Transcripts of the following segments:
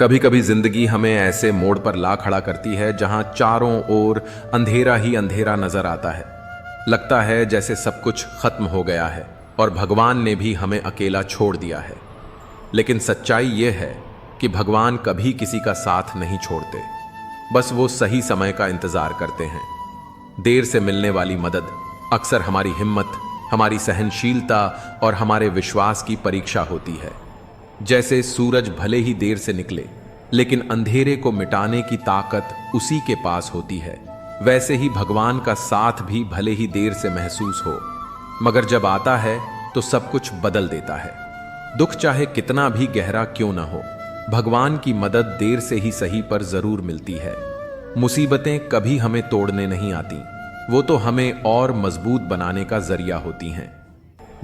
कभी कभी जिंदगी हमें ऐसे मोड़ पर ला खड़ा करती है जहां चारों ओर अंधेरा ही अंधेरा नजर आता है। लगता है जैसे सब कुछ खत्म हो गया है और भगवान ने भी हमें अकेला छोड़ दिया है। लेकिन सच्चाई यह है कि भगवान कभी किसी का साथ नहीं छोड़ते, बस वो सही समय का इंतजार करते हैं। देर से मिलने वाली मदद अक्सर हमारी हिम्मत, हमारी सहनशीलता और हमारे विश्वास की परीक्षा होती है। जैसे सूरज भले ही देर से निकले, लेकिन अंधेरे को मिटाने की ताकत उसी के पास होती है, वैसे ही भगवान का साथ भी भले ही देर से महसूस हो, मगर जब आता है तो सब कुछ बदल देता है। दुख चाहे कितना भी गहरा क्यों ना हो, भगवान की मदद देर से ही सही पर जरूर मिलती है। मुसीबतें कभी हमें तोड़ने नहीं आती, वो तो हमें और मजबूत बनाने का जरिया होती हैं।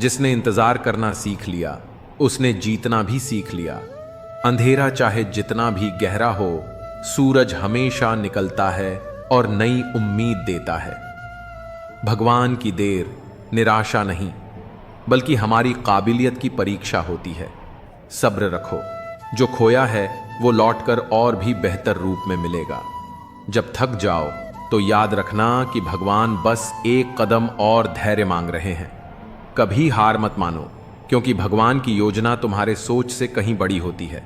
जिसने इंतजार करना सीख लिया, उसने जीतना भी सीख लिया। अंधेरा चाहे जितना भी गहरा हो, सूरज हमेशा निकलता है और नई उम्मीद देता है। भगवान की देर निराशा नहीं, बल्कि हमारी काबिलियत की परीक्षा होती है। सब्र रखो, जो खोया है वो लौटकर और भी बेहतर रूप में मिलेगा। जब थक जाओ तो याद रखना कि भगवान बस एक कदम और धैर्य मांग रहे हैं। कभी हार मत मानो, क्योंकि भगवान की योजना तुम्हारे सोच से कहीं बड़ी होती है।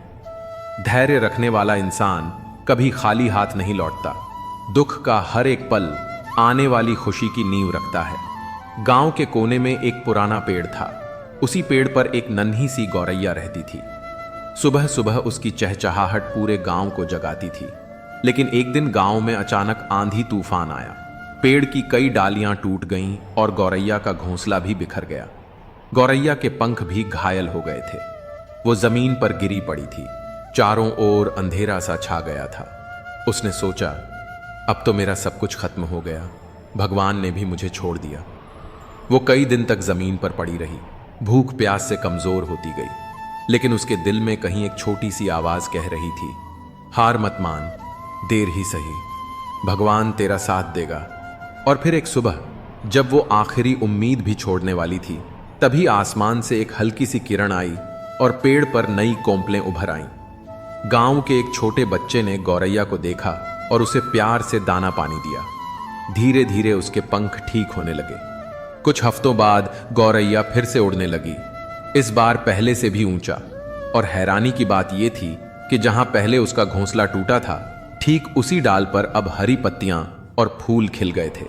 धैर्य रखने वाला इंसान कभी खाली हाथ नहीं लौटता। दुख का हर एक पल आने वाली खुशी की नींव रखता है। गांव के कोने में एक पुराना पेड़ था। उसी पेड़ पर एक नन्ही सी गौरैया रहती थी। सुबह सुबह उसकी चहचहाहट पूरे गांव को जगाती थी। लेकिन एक दिन गांव में अचानक आंधी तूफान आया। पेड़ की कई डालियां टूट गईं और गौरैया का घोंसला भी बिखर गया। गौरैया के पंख भी घायल हो गए थे। वो जमीन पर गिरी पड़ी थी। चारों ओर अंधेरा सा छा गया था। उसने सोचा, अब तो मेरा सब कुछ खत्म हो गया, भगवान ने भी मुझे छोड़ दिया। वो कई दिन तक जमीन पर पड़ी रही, भूख प्यास से कमजोर होती गई। लेकिन उसके दिल में कहीं एक छोटी सी आवाज कह रही थी, हार मत मान, देर ही सही, भगवान तेरा साथ देगा। और फिर एक सुबह, जब वो आखिरी उम्मीद भी छोड़ने वाली थी, तभी आसमान से एक हल्की सी किरण आई और पेड़ पर नई कोंपलें उभर आईं। गांव के एक छोटे बच्चे ने गौरैया को देखा और उसे प्यार से दाना पानी दिया। धीरे धीरे उसके पंख ठीक होने लगे। कुछ हफ्तों बाद गौरैया फिर से उड़ने लगी, इस बार पहले से भी ऊंचा। और हैरानी की बात यह थी कि जहां पहले उसका घोंसला टूटा था, ठीक उसी डाल पर अब हरी पत्तियां और फूल खिल गए थे।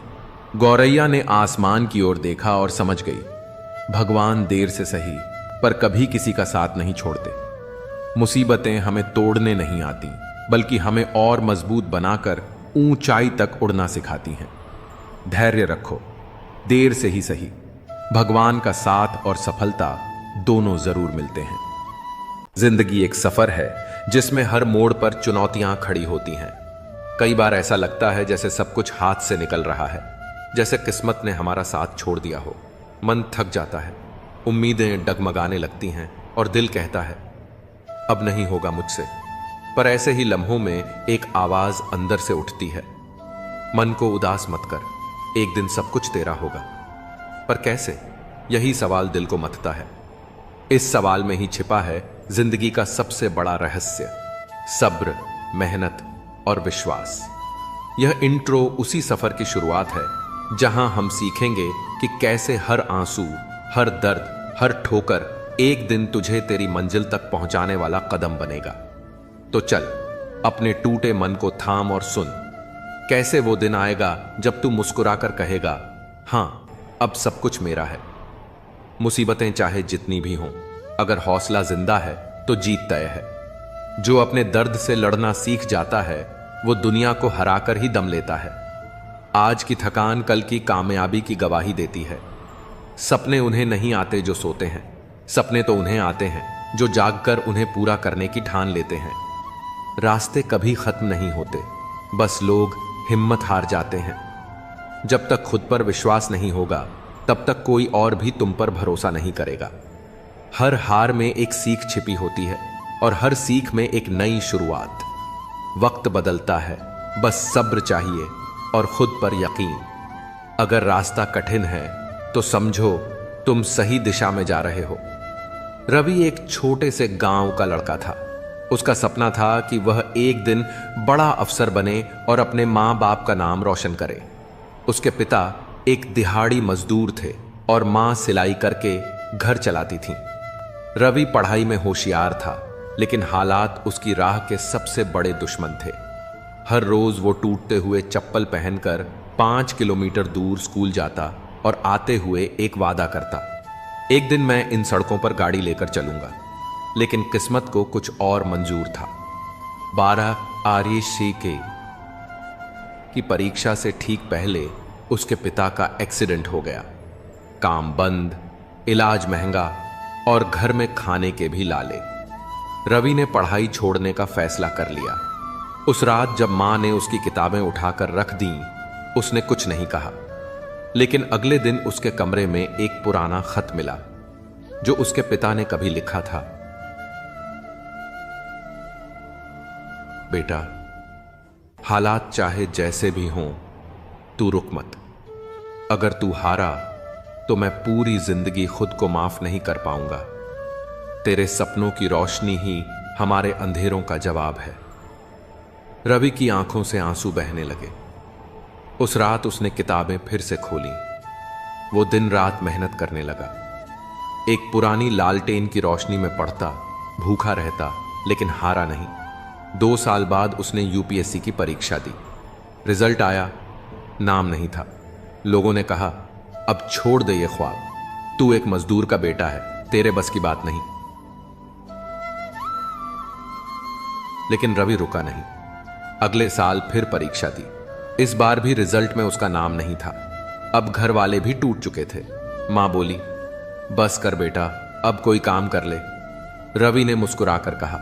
गौरैया ने आसमान की ओर देखा और समझ गई, भगवान देर से सही पर कभी किसी का साथ नहीं छोड़ते। मुसीबतें हमें तोड़ने नहीं आती, बल्कि हमें और मजबूत बनाकर ऊंचाई तक उड़ना सिखाती हैं। धैर्य रखो, देर से ही सही, भगवान का साथ और सफलता दोनों जरूर मिलते हैं। जिंदगी एक सफर है जिसमें हर मोड़ पर चुनौतियां खड़ी होती हैं। कई बार ऐसा लगता है जैसे सब कुछ हाथ से निकल रहा है, जैसे किस्मत ने हमारा साथ छोड़ दिया हो। मन थक जाता है, उम्मीदें डगमगाने लगती हैं और दिल कहता है, अब नहीं होगा मुझसे। पर ऐसे ही लम्हों में एक आवाज अंदर से उठती है, मन को उदास मत कर, एक दिन सब कुछ तेरा होगा। पर कैसे? यही सवाल दिल को मथता है। इस सवाल में ही छिपा है जिंदगी का सबसे बड़ा रहस्य, सब्र, मेहनत और विश्वास। यह इंट्रो उसी सफर की शुरुआत है जहां हम सीखेंगे कि कैसे हर आंसू, हर दर्द, हर ठोकर एक दिन तुझे तेरी मंजिल तक पहुंचाने वाला कदम बनेगा। तो चल, अपने टूटे मन को थाम और सुन, कैसे वो दिन आएगा जब तू मुस्कुराकर कहेगा, हां, अब सब कुछ मेरा है। मुसीबतें चाहे जितनी भी हों, अगर हौसला जिंदा है तो जीत तय है। जो अपने दर्द से लड़ना सीख जाता है, वो दुनिया को हराकर ही दम लेता है। आज की थकान कल की कामयाबी की गवाही देती है। सपने उन्हें नहीं आते जो सोते हैं, सपने तो उन्हें आते हैं जो जागकर उन्हें पूरा करने की ठान लेते हैं। रास्ते कभी खत्म नहीं होते, बस लोग हिम्मत हार जाते हैं। जब तक खुद पर विश्वास नहीं होगा, तब तक कोई और भी तुम पर भरोसा नहीं करेगा। हर हार में एक सीख छिपी होती है और हर सीख में एक नई शुरुआत। वक्त बदलता है, बस सब्र चाहिए और खुद पर यकीन। अगर रास्ता कठिन है तो समझो तुम सही दिशा में जा रहे हो। रवि एक छोटे से गांव का लड़का था। उसका सपना था कि वह एक दिन बड़ा अफसर बने और अपने माँ बाप का नाम रोशन करे। उसके पिता एक दिहाड़ी मजदूर थे और माँ सिलाई करके घर चलाती थीं। रवि पढ़ाई में होशियार था, लेकिन हालात उसकी राह के सबसे बड़े दुश्मन थे। हर रोज वो टूटते हुए चप्पल पहनकर 5 किलोमीटर दूर स्कूल जाता और आते हुए एक वादा करता, एक दिन मैं इन सड़कों पर गाड़ी लेकर चलूंगा। लेकिन किस्मत को कुछ और मंजूर था। 12 RECK की परीक्षा से ठीक पहले उसके पिता का एक्सीडेंट हो गया। काम बंद, इलाज महंगा और घर में खाने के भी लाले। रवि ने पढ़ाई छोड़ने का फैसला कर लिया। उस रात जब मां ने उसकी किताबें उठाकर रख दी, उसने कुछ नहीं कहा। लेकिन अगले दिन उसके कमरे में एक पुराना खत मिला जो उसके पिता ने कभी लिखा था। बेटा, हालात चाहे जैसे भी हों, तू रुक मत। अगर तू हारा तो मैं पूरी जिंदगी खुद को माफ नहीं कर पाऊंगा। तेरे सपनों की रोशनी ही हमारे अंधेरों का जवाब है। रवि की आंखों से आंसू बहने लगे। उस रात उसने किताबें फिर से खोली। वो दिन रात मेहनत करने लगा। एक पुरानी लालटेन की रोशनी में पढ़ता, भूखा रहता, लेकिन हारा नहीं। 2 साल बाद उसने UPSC की परीक्षा दी। रिजल्ट आया, नाम नहीं था। लोगों ने कहा, अब छोड़ दे ये ख्वाब, तू एक मजदूर का बेटा है, तेरे बस की बात नहीं। लेकिन रवि रुका नहीं। अगले साल फिर परीक्षा दी। इस बार भी रिजल्ट में उसका नाम नहीं था। अब घर वाले भी टूट चुके थे। मां बोली, बस कर बेटा, अब कोई काम कर ले। रवि ने मुस्कुराकर कहा,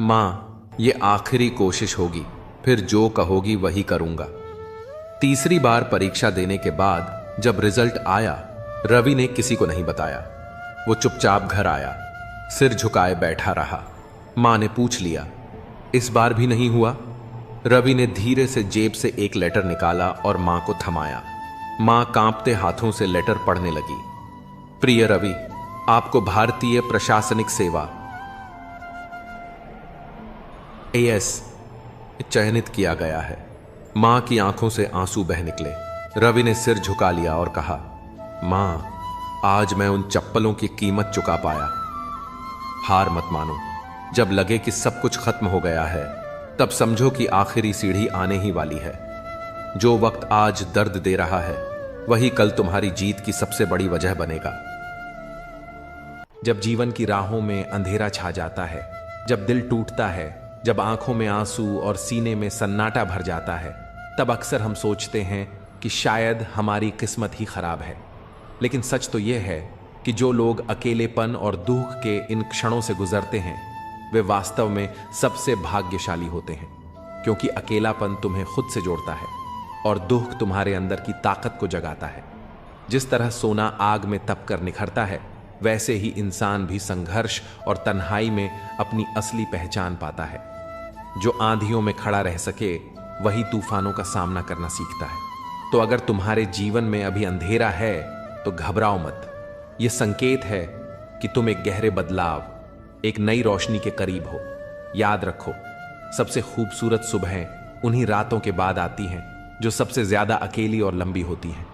मां, ये आखिरी कोशिश होगी, फिर जो कहोगी वही करूंगा। तीसरी बार परीक्षा देने के बाद जब रिजल्ट आया, रवि ने किसी को नहीं बताया। वो चुपचाप घर आया, सिर झुकाए बैठा रहा। मां ने पूछ लिया, इस बार भी नहीं हुआ? रवि ने धीरे से जेब से एक लेटर निकाला और मां को थमाया। मां कांपते हाथों से लेटर पढ़ने लगी। प्रिय रवि, आपको भारतीय प्रशासनिक सेवा AS चयनित किया गया है। मां की आंखों से आंसू बह निकले। रवि ने सिर झुका लिया और कहा, मां, आज मैं उन चप्पलों की कीमत चुका पाया। हार मत मानो। जब लगे कि सब कुछ खत्म हो गया है, तब समझो कि आखिरी सीढ़ी आने ही वाली है। जो वक्त आज दर्द दे रहा है, वही कल तुम्हारी जीत की सबसे बड़ी वजह बनेगा। जब जीवन की राहों में अंधेरा छा जाता है, जब दिल टूटता है, जब आंखों में आंसू और सीने में सन्नाटा भर जाता है, तब अक्सर हम सोचते हैं कि शायद हमारी किस्मत ही खराब है। लेकिन सच तो यह है कि जो लोग अकेलेपन और दुख के इन क्षणों से गुजरते हैं, वे वास्तव में सबसे भाग्यशाली होते हैं। क्योंकि अकेलापन तुम्हें खुद से जोड़ता है और दुख तुम्हारे अंदर की ताकत को जगाता है। जिस तरह सोना आग में तप कर निखरता है, वैसे ही इंसान भी संघर्ष और तन्हाई में अपनी असली पहचान पाता है। जो आंधियों में खड़ा रह सके, वही तूफानों का सामना करना सीखता है। तो अगर तुम्हारे जीवन में अभी अंधेरा है, तो घबराओ मत। यह संकेत है कि तुम एक गहरे बदलाव, एक नई रोशनी के करीब हो। याद रखो, सबसे खूबसूरत सुबहें उन्हीं रातों के बाद आती हैं जो सबसे ज्यादा अकेली और लंबी होती हैं।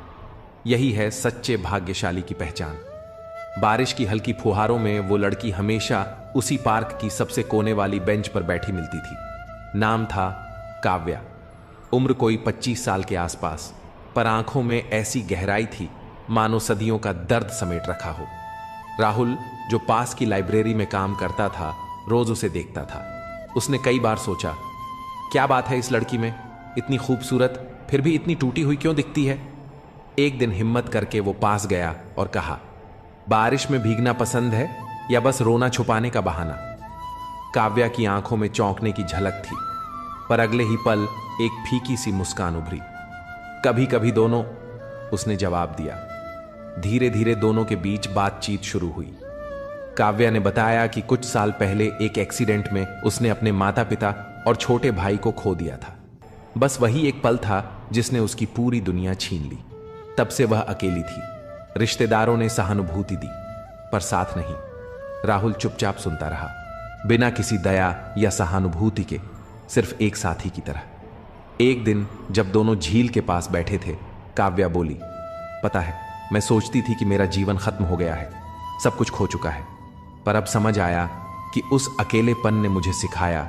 यही है सच्चे भाग्यशाली की पहचान। बारिश की हल्की फुहारों में वो लड़की हमेशा उसी पार्क की सबसे कोने वाली बेंच पर बैठी मिलती थी। नाम था काव्या। उम्र कोई 25 साल के आसपास, पर आंखों में ऐसी गहराई थी मानो सदियों का दर्द समेट रखा हो। राहुल, जो पास की लाइब्रेरी में काम करता था, रोज उसे देखता था। उसने कई बार सोचा, क्या बात है इस लड़की में, इतनी खूबसूरत फिर भी इतनी टूटी हुई क्यों दिखती है। एक दिन हिम्मत करके वो पास गया और कहा, बारिश में भीगना पसंद है या बस रोना छुपाने का बहाना। काव्या की आंखों में चौंकने की झलक थी, पर अगले ही पल एक फीकी सी मुस्कान उभरी। कभी कभी दोनों, उसने जवाब दिया। धीरे धीरे दोनों के बीच बातचीत शुरू हुई। काव्या ने बताया कि कुछ साल पहले एक एक्सीडेंट में उसने अपने माता पिता और छोटे भाई को खो दिया था। बस वही एक पल था जिसने उसकी पूरी दुनिया छीन ली। तब से वह अकेली थी। रिश्तेदारों ने सहानुभूति दी, पर साथ नहीं। राहुल चुपचाप सुनता रहा। बिना किसी दया या सहानुभूति के, सिर्फ एक साथी की तरह। एक दिन जब दोनों झील के पास बैठे थे, काव्या बोली, पता है, मैं सोचती थी कि मेरा जीवन खत्म हो गया है, सब कुछ खो चुका है, पर अब समझ आया कि उस अकेलेपन ने मुझे सिखाया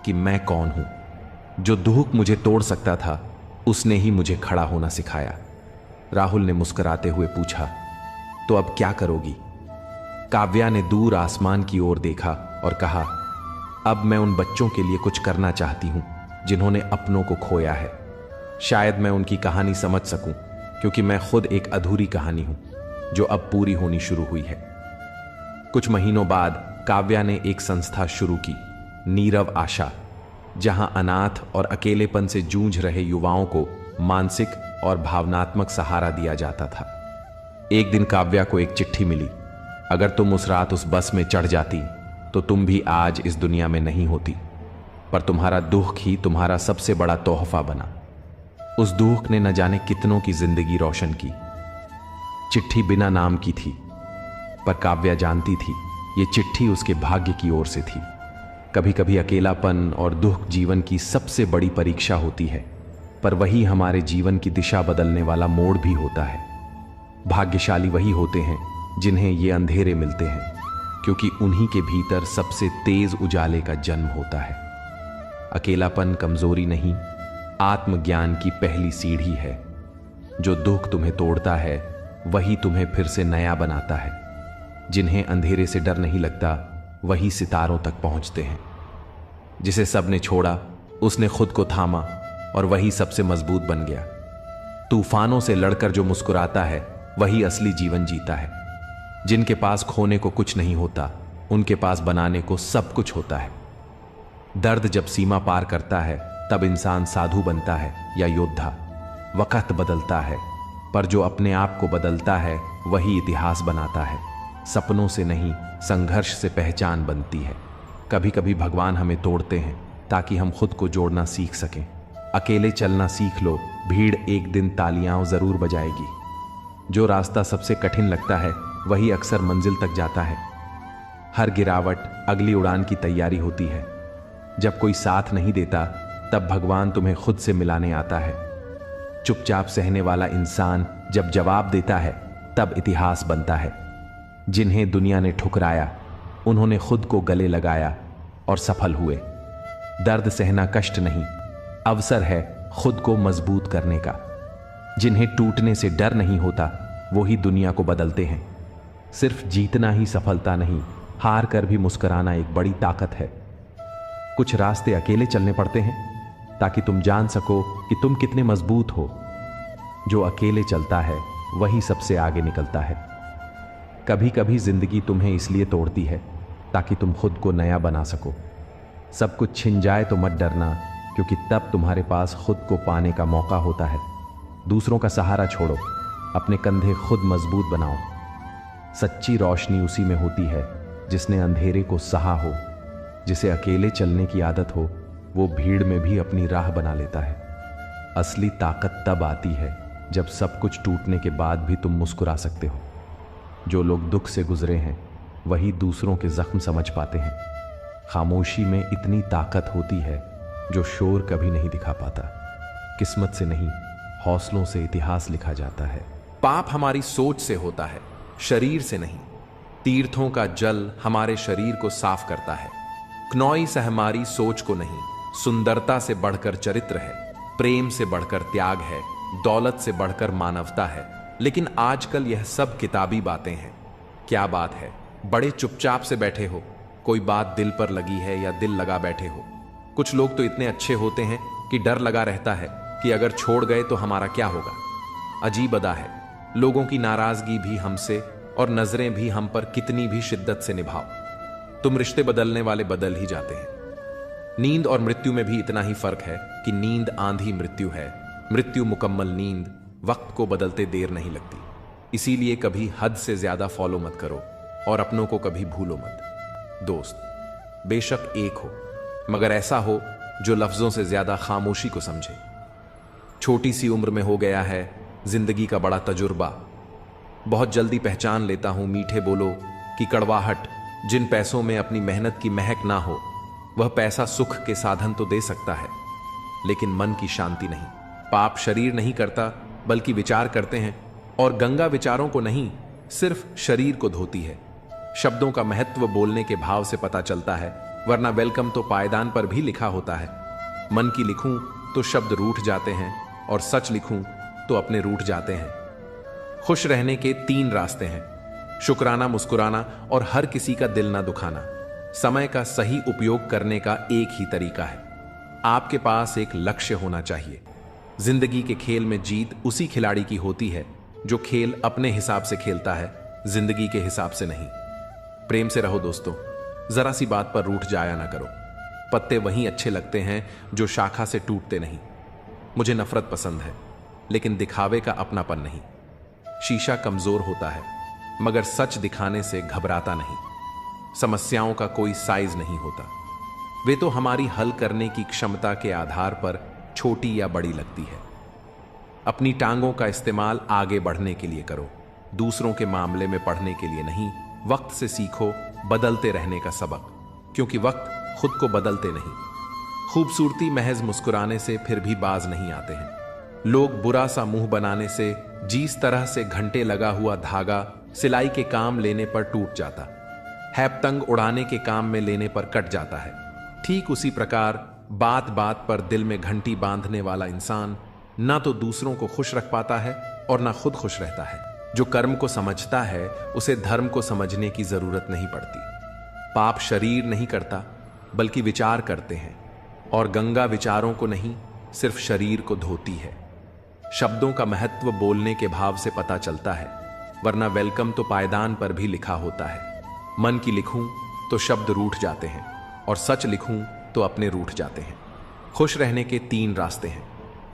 कि मैं कौन हूं। जो दुख मुझे तोड़ सकता था, उसने ही मुझे खड़ा होना सिखाया। राहुल ने मुस्कुराते हुए पूछा, तो अब क्या करोगी? काव्या ने दूर आसमान की ओर देखा और कहा, अब मैं उन बच्चों के लिए कुछ करना चाहती हूं जिन्होंने अपनों को खोया है। शायद मैं उनकी कहानी समझ सकूं, क्योंकि मैं खुद एक अधूरी कहानी हूं जो अब पूरी होनी शुरू हुई है। कुछ महीनों बाद काव्या ने एक संस्था शुरू की, नीरव आशा, जहां अनाथ और अकेलेपन से जूझ रहे युवाओं को मानसिक और भावनात्मक सहारा दिया जाता था। एक दिन काव्या को एक चिट्ठी मिली, अगर तुम उस रात उस बस में चढ़ जाती तो तुम भी आज इस दुनिया में नहीं होती, पर तुम्हारा दुख ही तुम्हारा सबसे बड़ा तोहफा बना। उस दुख ने न जाने कितनों की जिंदगी रोशन की। चिट्ठी बिना नाम की थी, पर काव्या जानती थी ये चिट्ठी उसके भाग्य की ओर से थी। कभी कभी अकेलापन और दुख जीवन की सबसे बड़ी परीक्षा होती है, पर वही हमारे जीवन की दिशा बदलने वाला मोड़ भी होता है। भाग्यशाली वही होते हैं जिन्हें ये अंधेरे मिलते हैं, क्योंकि उन्हीं के भीतर सबसे तेज उजाले का जन्म होता है। अकेलापन कमजोरी नहीं, आत्मज्ञान की पहली सीढ़ी है। जो दुख तुम्हें तोड़ता है, वही तुम्हें फिर से नया बनाता है। जिन्हें अंधेरे से डर नहीं लगता, वही सितारों तक पहुंचते हैं। जिसे सबने छोड़ा, उसने खुद को थामा और वही सबसे मजबूत बन गया। तूफानों से लड़कर जो मुस्कुराता है, वही असली जीवन जीता है। जिनके पास खोने को कुछ नहीं होता, उनके पास बनाने को सब कुछ होता है। दर्द जब सीमा पार करता है, तब इंसान साधु बनता है या योद्धा। वक्त बदलता है, पर जो अपने आप को बदलता है, वही इतिहास बनाता है। सपनों से नहीं, संघर्ष से पहचान बनती है। कभी कभी भगवान हमें तोड़ते हैं ताकि हम खुद को जोड़ना सीख सकें। अकेले चलना सीख लो, भीड़ एक दिन तालियां जरूर बजाएगी। जो रास्ता सबसे कठिन लगता है, वही अक्सर मंजिल तक जाता है। हर गिरावट अगली उड़ान की तैयारी होती है। जब कोई साथ नहीं देता, तब भगवान तुम्हें खुद से मिलाने आता है। चुपचाप सहने वाला इंसान जब जवाब देता है, तब इतिहास बनता है। जिन्हें दुनिया ने ठुकराया, उन्होंने खुद को गले लगाया और सफल हुए। दर्द सहना कष्ट नहीं, अवसर है खुद को मजबूत करने का। जिन्हें टूटने से डर नहीं होता, वो ही दुनिया को बदलते हैं। सिर्फ जीतना ही सफलता नहीं, हार कर भी मुस्कुराना एक बड़ी ताकत है। कुछ रास्ते अकेले चलने पड़ते हैं ताकि तुम जान सको कि तुम कितने मजबूत हो। जो अकेले चलता है, वही सबसे आगे निकलता है। कभी कभी जिंदगी तुम्हें इसलिए तोड़ती है ताकि तुम खुद को नया बना सको। सब कुछ छिन जाए तो मत डरना, क्योंकि तब तुम्हारे पास खुद को पाने का मौका होता है। दूसरों का सहारा छोड़ो, अपने कंधे खुद मजबूत बनाओ। सच्ची रोशनी उसी में होती है जिसने अंधेरे को सहा हो। जिसे अकेले चलने की आदत हो, वो भीड़ में भी अपनी राह बना लेता है। असली ताकत तब आती है जब सब कुछ टूटने के बाद भी तुम मुस्कुरा सकते हो। जो लोग दुख से गुजरे हैं, वही दूसरों के जख्म समझ पाते हैं। खामोशी में इतनी ताकत होती है जो शोर कभी नहीं दिखा पाता। किस्मत से नहीं, हौसलों से इतिहास लिखा जाता है। पाप हमारी सोच से होता है, शरीर से नहीं। तीर्थों का जल हमारे शरीर को साफ करता है। क्नौई से हमारी सोच को नहीं। सुंदरता से बढ़कर चरित्र है, प्रेम से बढ़कर त्याग है, दौलत से बढ़कर मानवता है। लेकिन आजकल यह सब किताबी बातें हैं। क्या बात है, बड़े चुपचाप से बैठे हो, कोई बात दिल पर लगी है या दिल लगा बैठे हो। कुछ लोग तो इतने अच्छे होते हैं कि डर लगा रहता है कि अगर छोड़ गए तो हमारा क्या होगा। अजीब अदा है, लोगों की नाराजगी भी हमसे और नजरें भी हम पर कितनी भी शिद्दत से निभाओ, तुम रिश्ते बदलने वाले बदल ही जाते हैं। नींद और मृत्यु में भी इतना ही फर्क है कि नींद आंधी मृत्यु है, मृत्यु मुकम्मल नींद। वक्त को बदलते देर नहीं लगती। इसीलिए कभी हद से ज्यादा फॉलो मत करो और अपनों को कभी भूलो मत। दोस्त बेशक एक हो, मगर ऐसा हो जो लफ्जों से ज्यादा खामोशी को समझे। छोटी सी उम्र में हो गया है जिंदगी का बड़ा तजुर्बा। बहुत जल्दी पहचान लेता हूं मीठे बोलो की कड़वाहट जिन पैसों में अपनी मेहनत की महक ना हो, वह पैसा सुख के साधन तो दे सकता है, लेकिन मन की शांति नहीं। पाप शरीर नहीं करता, बल्कि विचार करते हैं, और गंगा विचारों को नहीं, सिर्फ शरीर को धोती है। शब्दों का महत्व बोलने के भाव से पता चलता है, वरना वेलकम तो पायदान पर भी लिखा होता है। मन की लिखूं तो शब्द रूठ जाते हैं, और सच लिखूं तो अपने रूठ जाते हैं। खुश रहने के 3 रास्ते हैं: शुक्राना, मुस्कुराना और हर किसी का दिल ना दुखाना। समय का सही उपयोग करने का एक ही तरीका है। आपके पास एक लक्ष्य होना चाहिए। जिंदगी के खेल में जीत उसी खिलाड़ी की होती है जो खेल अपने हिसाब से खेलता है, जिंदगी के हिसाब से नहीं। प्रेम से रहो दोस्तों, जरा सी बात पर रूठ जाया ना करो। पत्ते वहीं अच्छे लगते हैं जो शाखा से टूटते नहीं। मुझे नफरत पसंद है, लेकिन दिखावे का अपनापन नहीं। शीशा कमजोर होता है, मगर सच दिखाने से घबराता नहीं। समस्याओं का कोई साइज नहीं होता, वे तो हमारी हल करने की क्षमता के आधार पर छोटी या बड़ी लगती है। अपनी टांगों का इस्तेमाल आगे बढ़ने के लिए करो, दूसरों के मामले में पढ़ने के लिए नहीं। वक्त से सीखो बदलते रहने का सबक, क्योंकि वक्त खुद को बदलते नहीं। खूबसूरती महज मुस्कुराने से फिर भी बाज नहीं आते हैं। लोग बुरा सा मुंह बनाने से, जिस तरह से घंटे लगा हुआ धागा सिलाई के काम लेने पर टूट जाता है, पतंग उड़ाने के काम में लेने पर कट जाता है, ठीक उसी प्रकार बात बात पर दिल में घंटी बांधने वाला इंसान ना तो दूसरों को खुश रख पाता है और ना खुद खुश रहता है। जो कर्म को समझता है, उसे धर्म को समझने की जरूरत नहीं पड़ती। पाप शरीर नहीं करता, बल्कि विचार करते हैं, और गंगा विचारों को नहीं, सिर्फ शरीर को धोती है। शब्दों का महत्व बोलने के भाव से पता चलता है, वरना वेलकम तो पायदान पर भी लिखा होता है। मन की लिखूं तो शब्द रूठ जाते हैं, और सच लिखूं तो अपने रूठ जाते हैं। खुश रहने के 3 रास्ते हैं: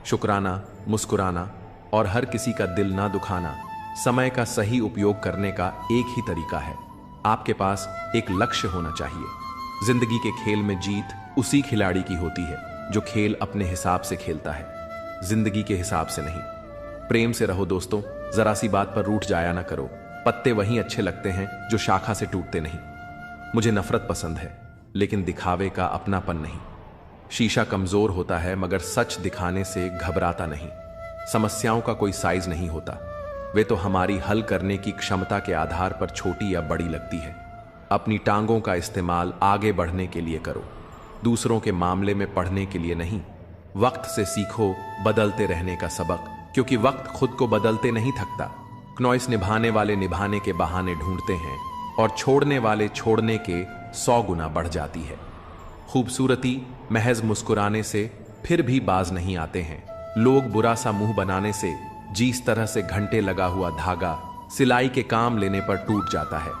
शुक्राना, मुस्कुराना और हर किसी का दिल ना दुखाना। समय का सही उपयोग करने का एक ही तरीका है। आपके पास एक लक्ष्य होना चाहिए। जिंदगी के खेल में जीत उसी खिलाड़ी की होती है जो खेल अपने हिसाब से खेलता है, जिंदगी के हिसाब से नहीं। प्रेम से रहो दोस्तों, जरा सी बात पर रूठ जाया ना करो। पत्ते वहीं अच्छे लगते हैं जो शाखा से टूटते नहीं। मुझे नफरत पसंद है, लेकिन दिखावे का अपनापन नहीं। शीशा कमजोर होता है, मगर सच दिखाने से घबराता नहीं। समस्याओं का कोई साइज नहीं होता, वे तो हमारी हल करने की क्षमता के आधार पर छोटी या बड़ी लगती है। अपनी टांगों का इस्तेमाल आगे बढ़ने के लिए करो, दूसरों के मामले में पढ़ने के लिए नहीं। वक्त से सीखो बदलते रहने का सबक, क्योंकि वक्त खुद को बदलते नहीं थकता। क्नॉइस निभाने वाले निभाने के बहाने ढूंढते हैं, और छोड़ने वाले छोड़ने के 100 गुना बढ़ जाती है। खूबसूरती महज मुस्कुराने से फिर भी बाज नहीं आते हैं। लोग बुरा सा मुंह बनाने से, जिस तरह से घंटे लगा हुआ धागा सिलाई के काम लेने पर टूट जाता है,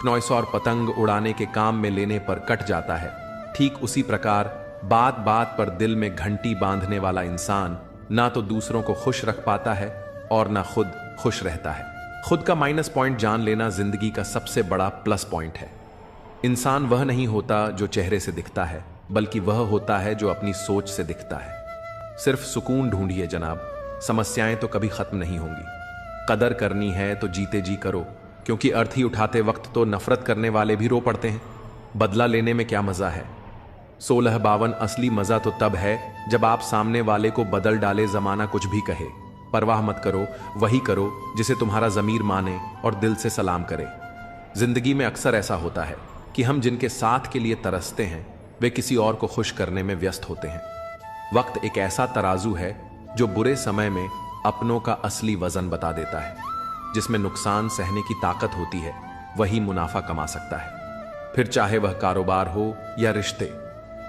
क्नॉइस और पतंग उड़ाने के काम में लेने पर कट जाता है, ठीक उसी प्रकार बात बात पर दिल में घंटी बांधने वाला इंसान ना तो दूसरों को खुश रख पाता है और ना खुद खुश रहता है। खुद का माइनस पॉइंट जान लेना जिंदगी का सबसे बड़ा प्लस पॉइंट है। इंसान वह नहीं होता जो चेहरे से दिखता है, बल्कि वह होता है जो अपनी सोच से दिखता है। सिर्फ सुकून ढूंढिए जनाब, समस्याएं तो कभी खत्म नहीं होंगी। कदर करनी है तो जीते जी करो, क्योंकि अर्थी उठाते वक्त तो नफरत करने वाले भी रो पड़ते हैं। बदला लेने में क्या मजा है? 1652 असली मजा तो तब है जब आप सामने वाले को बदल डाले, जमाना कुछ भी कहे। परवाह मत करो, वही करो जिसे तुम्हारा जमीर माने और दिल से सलाम करे। जिंदगी में अक्सर ऐसा होता है कि हम जिनके साथ के लिए तरसते हैं, वे किसी और को खुश करने में व्यस्त होते हैं। वक्त एक ऐसा तराजू है जो बुरे समय में अपनों का असली वजन बता देता है। जिसमें नुकसान सहने की ताकत होती है, वही मुनाफा कमा सकता है। फिर चाहे वह कारोबार हो या रिश्ते,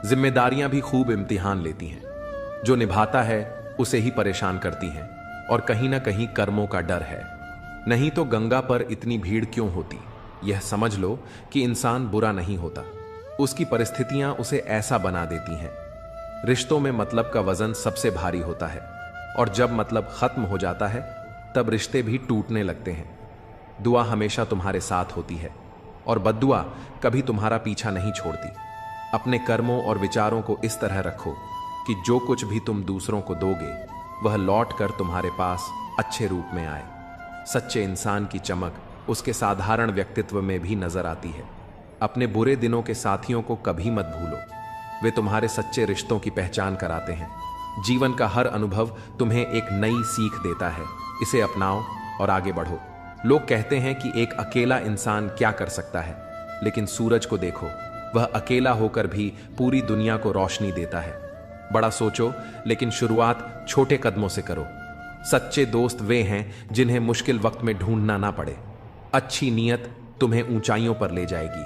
जिम्मेदारियां भी खूब इम्तिहान लेती हैं। जो निभाता है उसे ही परेशान करती हैं, और कहीं ना कहीं कर्मों का डर है। नहीं तो गंगा पर इतनी भीड़ क्यों होती? यह समझ लो कि इंसान बुरा नहीं होता, उसकी परिस्थितियां उसे ऐसा बना देती हैं। रिश्तों में मतलब का वजन सबसे भारी होता है, और जब मतलब खत्म हो जाता है तब रिश्ते भी टूटने लगते हैं। दुआ हमेशा तुम्हारे साथ होती है, और बद्दुआ कभी तुम्हारा पीछा नहीं छोड़ती। अपने कर्मों और विचारों को इस तरह रखो कि जो कुछ भी तुम दूसरों को दोगे, वह लौट कर तुम्हारे पास अच्छे रूप में आए। सच्चे इंसान की चमक उसके साधारण व्यक्तित्व में भी नजर आती है। अपने बुरे दिनों के साथियों को कभी मत भूलो। वे तुम्हारे सच्चे रिश्तों की पहचान कराते हैं। जीवन का हर अनुभव तुम्हें एक नई सीख देता है। इसे अपनाओ और आगे बढ़ो। लोग कहते हैं कि एक अकेला इंसान क्या कर सकता है, लेकिन सूरज को देखो, वह अकेला होकर भी पूरी दुनिया को रोशनी देता है। बड़ा सोचो, लेकिन शुरुआत छोटे कदमों से करो। सच्चे दोस्त वे हैं जिन्हें मुश्किल वक्त में ढूंढना ना पड़े। अच्छी नीयत तुम्हें ऊंचाइयों पर ले जाएगी,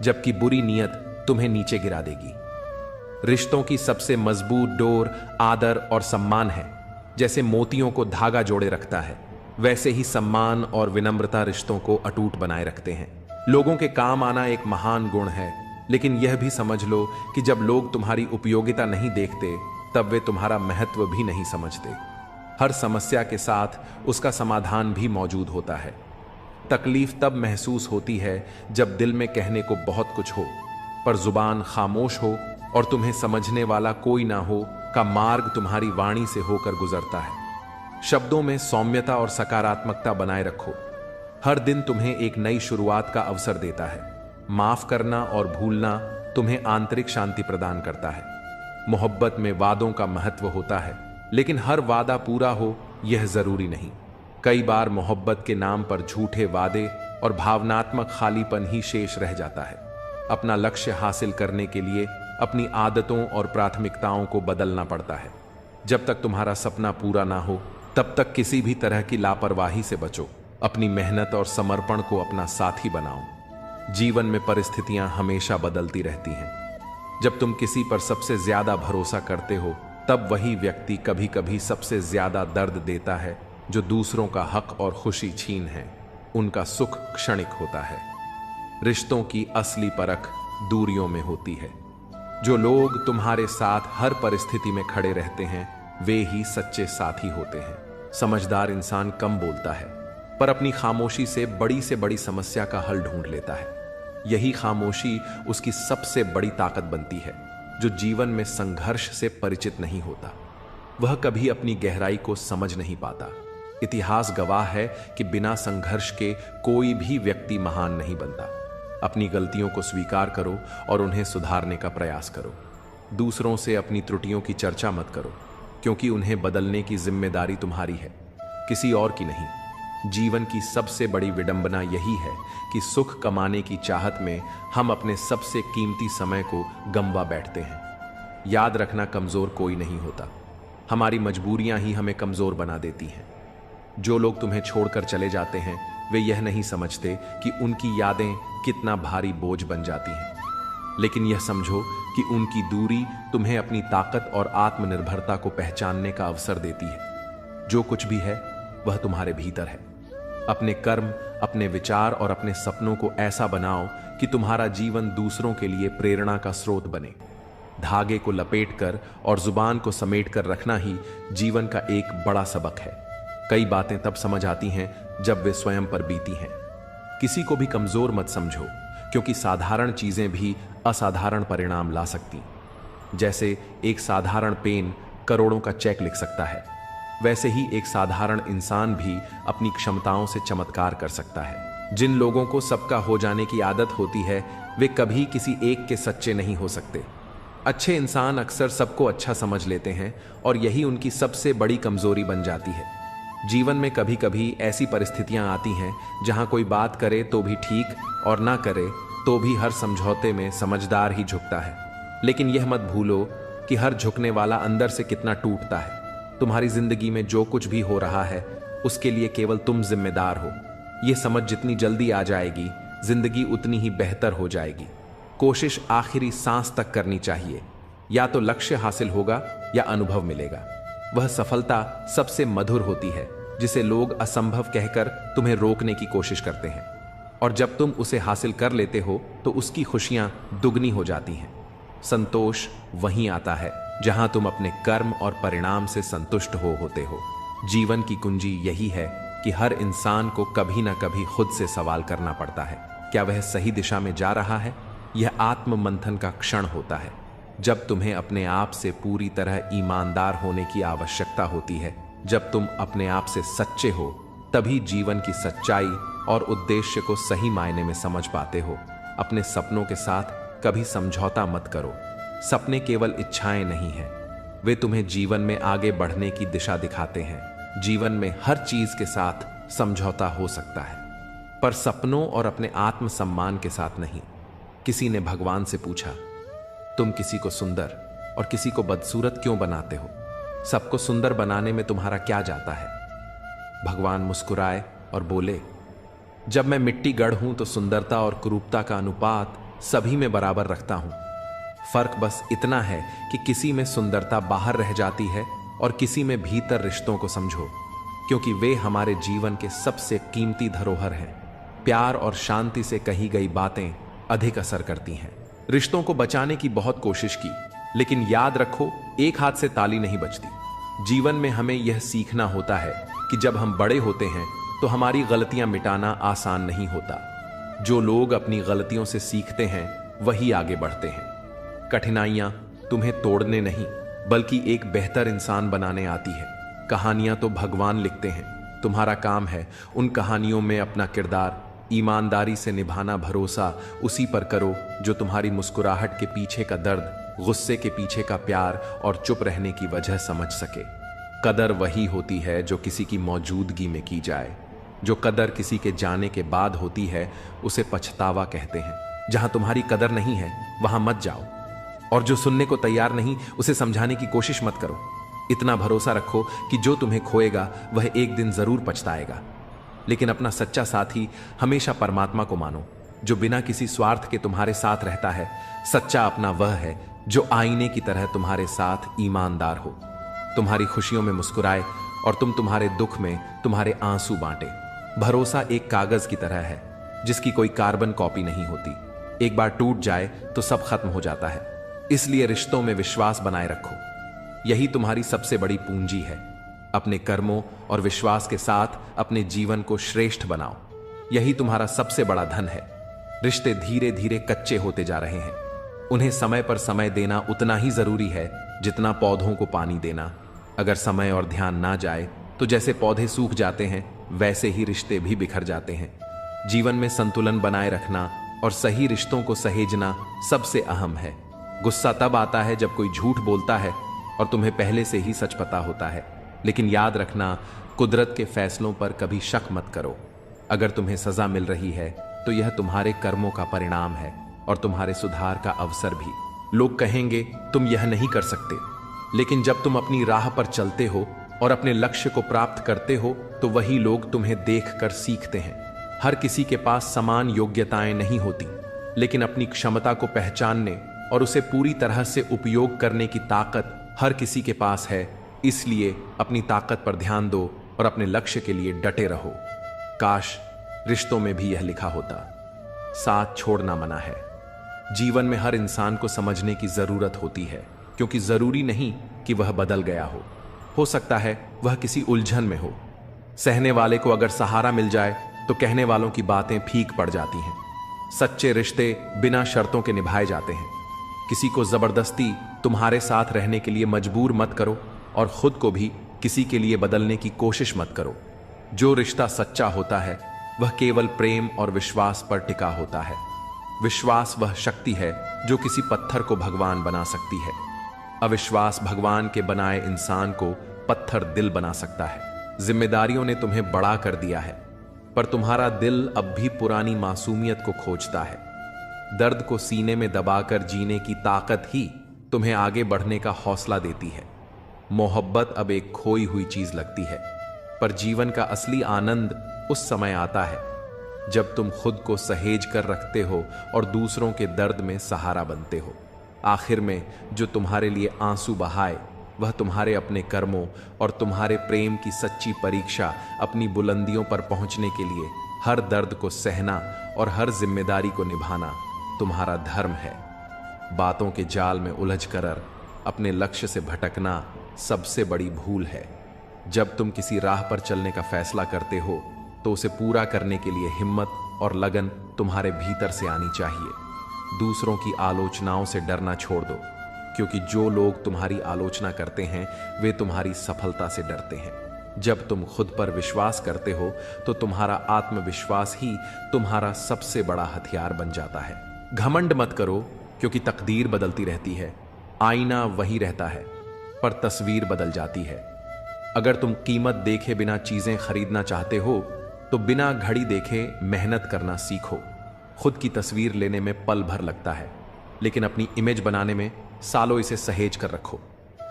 जबकि बुरी नीयत तुम्हें नीचे गिरा देगी। रिश्तों की सबसे मजबूत डोर आदर और सम्मान है। जैसे मोतियों को धागा जोड़े रखता है, वैसे ही सम्मान और विनम्रता रिश्तों को अटूट बनाए रखते हैं। लोगों के काम आना एक महान गुण है, लेकिन यह भी समझ लो कि जब लोग तुम्हारी उपयोगिता नहीं देखते, तब वे तुम्हारा महत्व भी नहीं समझते। हर समस्या के साथ उसका समाधान भी मौजूद होता है। तकलीफ तब महसूस होती है जब दिल में कहने को बहुत कुछ हो, पर जुबान खामोश हो और तुम्हें समझने वाला कोई ना हो का मार्ग तुम्हारी वाणी से होकर गुजरता है। शब्दों में सौम्यता और सकारात्मकता बनाए रखो। हर दिन तुम्हें एक नई शुरुआत का अवसर देता है। माफ करना और भूलना तुम्हें आंतरिक शांति प्रदान करता है। मोहब्बत में वादों का महत्व होता है, लेकिन हर वादा पूरा हो यह जरूरी नहीं। कई बार मोहब्बत के नाम पर झूठे वादे और भावनात्मक खालीपन ही शेष रह जाता है। अपना लक्ष्य हासिल करने के लिए अपनी आदतों और प्राथमिकताओं को बदलना पड़ता है। जब तक तुम्हारा सपना पूरा ना हो, तब तक किसी भी तरह की लापरवाही से बचो। अपनी मेहनत और समर्पण को अपना साथी बनाओ। जीवन में परिस्थितियां हमेशा बदलती रहती हैं। जब तुम किसी पर सबसे ज्यादा भरोसा करते हो, तब वही व्यक्ति कभी कभी सबसे ज्यादा दर्द देता है। जो दूसरों का हक और खुशी छीन है, उनका सुख क्षणिक होता है। रिश्तों की असली परख दूरियों में होती है। जो लोग तुम्हारे साथ हर परिस्थिति में खड़े रहते हैं, वे ही सच्चे साथी होते हैं। समझदार इंसान कम बोलता है, पर अपनी खामोशी से बड़ी समस्या का हल ढूंढ लेता है। यही खामोशी उसकी सबसे बड़ी ताकत बनती है। जो जीवन में संघर्ष से परिचित नहीं होता, वह कभी अपनी गहराई को समझ नहीं पाता। इतिहास गवाह है कि बिना संघर्ष के कोई भी व्यक्ति महान नहीं बनता। अपनी गलतियों को स्वीकार करो और उन्हें सुधारने का प्रयास करो। दूसरों से अपनी त्रुटियों की चर्चा मत करो, क्योंकि उन्हें बदलने की जिम्मेदारी तुम्हारी है, किसी और की नहीं। जीवन की सबसे बड़ी विडंबना यही है कि सुख कमाने की चाहत में हम अपने सबसे कीमती समय को गंवा बैठते हैं। याद रखना, कमजोर कोई नहीं होता, हमारी मजबूरियां ही हमें कमजोर बना देती हैं। जो लोग तुम्हें छोड़कर चले जाते हैं, वे यह नहीं समझते कि उनकी यादें कितना भारी बोझ बन जाती हैं। लेकिन यह समझो कि उनकी दूरी तुम्हें अपनी ताकत और आत्मनिर्भरता को पहचानने का अवसर देती है। जो कुछ भी है वह तुम्हारे भीतर है। अपने कर्म, अपने विचार और अपने सपनों को ऐसा बनाओ कि तुम्हारा जीवन दूसरों के लिए प्रेरणा का स्रोत बने। धागे को लपेटकर और जुबान को समेटकर रखना ही जीवन का एक बड़ा सबक है। कई बातें तब समझ आती हैं जब वे स्वयं पर बीती हैं। किसी को भी कमजोर मत समझो, क्योंकि साधारण चीजें भी असाधारण परिणाम ला सकती। जैसे एक साधारण पेन करोड़ों का चेक लिख सकता है, वैसे ही एक साधारण इंसान भी अपनी क्षमताओं से चमत्कार कर सकता है। जिन लोगों को सबका हो जाने की आदत होती है, वे कभी किसी एक के सच्चे नहीं हो सकते। अच्छे इंसान अक्सर सबको अच्छा समझ लेते हैं और यही उनकी सबसे बड़ी कमजोरी बन जाती है। जीवन में कभी कभी ऐसी परिस्थितियां आती हैं जहां कोई बात करे तो भी ठीक और ना करे तो भी हर समझौते में समझदार ही झुकता है। लेकिन यह मत भूलो कि हर झुकने वाला अंदर से कितना टूटता है। तुम्हारी जिंदगी में जो कुछ भी हो रहा है, उसके लिए केवल तुम जिम्मेदार हो। यह समझ जितनी जल्दी आ जाएगी, जिंदगी उतनी ही बेहतर हो जाएगी। कोशिश आखिरी सांस तक करनी चाहिए। या तो लक्ष्य हासिल होगा या अनुभव मिलेगा। वह सफलता सबसे मधुर होती है जिसे लोग असंभव कहकर तुम्हें रोकने की कोशिश करते हैं, और जब तुम उसे हासिल कर लेते हो तो उसकी खुशियां दुगनी हो जाती हैं। संतोष वहीं आता है जहां तुम अपने कर्म और परिणाम से संतुष्ट होते हो। जीवन की कुंजी यही है कि हर इंसान को कभी ना कभी खुद से सवाल करना पड़ता है, क्या वह सही दिशा में जा रहा है। यह आत्म मंथन का क्षण होता है जब तुम्हें अपने आप से पूरी तरह ईमानदार होने की आवश्यकता होती है। जब तुम अपने आप से सच्चे हो, तभी जीवन की सच्चाई और उद्देश्य को सही मायने में समझ पाते हो। अपने सपनों के साथ कभी समझौता मत करो। सपने केवल इच्छाएं नहीं हैं, वे तुम्हें जीवन में आगे बढ़ने की दिशा दिखाते हैं। जीवन में हर चीज के साथ समझौता हो सकता है, पर सपनों और अपने आत्मसम्मान के साथ नहीं। किसी ने भगवान से पूछा, तुम किसी को सुंदर और किसी को बदसूरत क्यों बनाते हो? सबको सुंदर बनाने में तुम्हारा क्या जाता है? भगवान मुस्कुराए और बोले, जब मैं मिट्टी गढ़ हूं तो सुंदरता और कुरूपता का अनुपात सभी में बराबर रखता हूं। फर्क बस इतना है कि किसी में सुंदरता बाहर रह जाती है और किसी में भीतर। रिश्तों को समझो, क्योंकि वे हमारे जीवन के सबसे कीमती धरोहर हैं। प्यार और शांति से कही गई बातें अधिक असर करती हैं। रिश्तों को बचाने की बहुत कोशिश की, लेकिन याद रखो, एक हाथ से ताली नहीं बजती। जीवन में हमें यह सीखना होता है कि जब हम बड़े होते हैं तो हमारी गलतियां मिटाना आसान नहीं होता। जो लोग अपनी गलतियों से सीखते हैं वही आगे बढ़ते हैं। कठिनाइयां तुम्हें तोड़ने नहीं, बल्कि एक बेहतर इंसान बनाने आती है। कहानियां तो भगवान लिखते हैं, तुम्हारा काम है उन कहानियों में अपना किरदार ईमानदारी से निभाना। भरोसा उसी पर करो जो तुम्हारी मुस्कुराहट के पीछे का दर्द, गुस्से के पीछे का प्यार और चुप रहने की वजह समझ सके। कदर वही होती है जो किसी की मौजूदगी में की जाए। जो कदर किसी के जाने के बाद होती है उसे पछतावा कहते हैं। जहां तुम्हारी कदर नहीं है वहां मत जाओ, और जो सुनने को तैयार नहीं उसे समझाने की कोशिश मत करो। इतना भरोसा रखो कि जो तुम्हें खोएगा वह एक दिन जरूर पछताएगा। लेकिन अपना सच्चा साथी हमेशा परमात्मा को मानो, जो बिना किसी स्वार्थ के तुम्हारे साथ रहता है। सच्चा अपना वह है जो आईने की तरह तुम्हारे साथ ईमानदार हो, तुम्हारी खुशियों में मुस्कुराए और तुम्हारे दुख में तुम्हारे आंसू बांटे। भरोसा एक कागज की तरह है जिसकी कोई कार्बन कॉपी नहीं होती। एक बार टूट जाए तो सब खत्म हो जाता है। इसलिए रिश्तों में विश्वास बनाए रखो, यही तुम्हारी सबसे बड़ी पूंजी है। अपने कर्मों और विश्वास के साथ अपने जीवन को श्रेष्ठ बनाओ, यही तुम्हारा सबसे बड़ा धन है। रिश्ते धीरे धीरे कच्चे होते जा रहे हैं, उन्हें समय पर समय देना उतना ही जरूरी है जितना पौधों को पानी देना। अगर समय और ध्यान ना जाए तो जैसे पौधे सूख जाते हैं वैसे ही रिश्ते भी बिखर जाते हैं। जीवन में संतुलन बनाए रखना और सही रिश्तों को सहेजना सबसे अहम है। गुस्सा तब आता है जब कोई झूठ बोलता है और तुम्हें पहले से ही सच पता होता है। लेकिन याद रखना, कुदरत के फैसलों पर कभी शक मत करो। अगर तुम्हें सजा मिल रही है तो यह तुम्हारे कर्मों का परिणाम है और तुम्हारे सुधार का अवसर भी। लोग कहेंगे तुम यह नहीं कर सकते, लेकिन जब तुम अपनी राह पर चलते हो और अपने लक्ष्य को प्राप्त करते हो तो वही लोग तुम्हें देखकर सीखते हैं। हर किसी के पास समान योग्यताएं नहीं होती, लेकिन अपनी क्षमता को पहचानने और उसे पूरी तरह से उपयोग करने की ताकत हर किसी के पास है। इसलिए अपनी ताकत पर ध्यान दो और अपने लक्ष्य के लिए डटे रहो। काश रिश्तों में भी यह लिखा होता, साथ छोड़ना मना है। जीवन में हर इंसान को समझने की जरूरत होती है, क्योंकि जरूरी नहीं कि वह बदल गया हो सकता है वह किसी उलझन में हो। सहने वाले को अगर सहारा मिल जाए तो कहने वालों की बातें फीक पड़ जाती हैं। सच्चे रिश्ते बिना शर्तों के निभाए जाते हैं। किसी को जबरदस्ती तुम्हारे साथ रहने के लिए मजबूर मत करो और खुद को भी किसी के लिए बदलने की कोशिश मत करो। जो रिश्ता सच्चा होता है वह केवल प्रेम और विश्वास पर टिका होता है। विश्वास वह शक्ति है जो किसी पत्थर को भगवान बना सकती है। अविश्वास भगवान के बनाए इंसान को पत्थर दिल बना सकता है। जिम्मेदारियों ने तुम्हें बड़ा कर दिया है, पर तुम्हारा दिल अब भी पुरानी मासूमियत को खोजता है। दर्द को सीने में दबाकर जीने की ताकत ही तुम्हें आगे बढ़ने का हौसला देती है। मोहब्बत अब एक खोई हुई चीज लगती है, पर जीवन का असली आनंद उस समय आता है जब तुम खुद को सहेज कर रखते हो और दूसरों के दर्द में सहारा बनते हो। आखिर में जो तुम्हारे लिए आंसू बहाए वह तुम्हारे अपने कर्मों और तुम्हारे प्रेम की सच्ची परीक्षा। अपनी बुलंदियों पर पहुंचने के लिए हर दर्द को सहना और हर जिम्मेदारी को निभाना तुम्हारा धर्म है। बातों के जाल में उलझ कर अपने लक्ष्य से भटकना सबसे बड़ी भूल है। जब तुम किसी राह पर चलने का फैसला करते हो तो उसे पूरा करने के लिए हिम्मत और लगन तुम्हारे भीतर से आनी चाहिए। दूसरों की आलोचनाओं से डरना छोड़ दो, क्योंकि जो लोग तुम्हारी आलोचना करते हैं वे तुम्हारी सफलता से डरते हैं। जब तुम खुद पर विश्वास करते हो तो तुम्हारा आत्मविश्वास ही तुम्हारा सबसे बड़ा हथियार बन जाता है। घमंड मत करो, क्योंकि तकदीर बदलती रहती है, आईना वही रहता है, पर तस्वीर बदल जाती है। अगर तुम कीमत देखे बिना चीजें खरीदना चाहते हो तो बिना घड़ी देखे मेहनत करना सीखो। खुद की तस्वीर लेने में पल भर लगता है, लेकिन अपनी इमेज बनाने में सालों इसे सहेज कर रखो।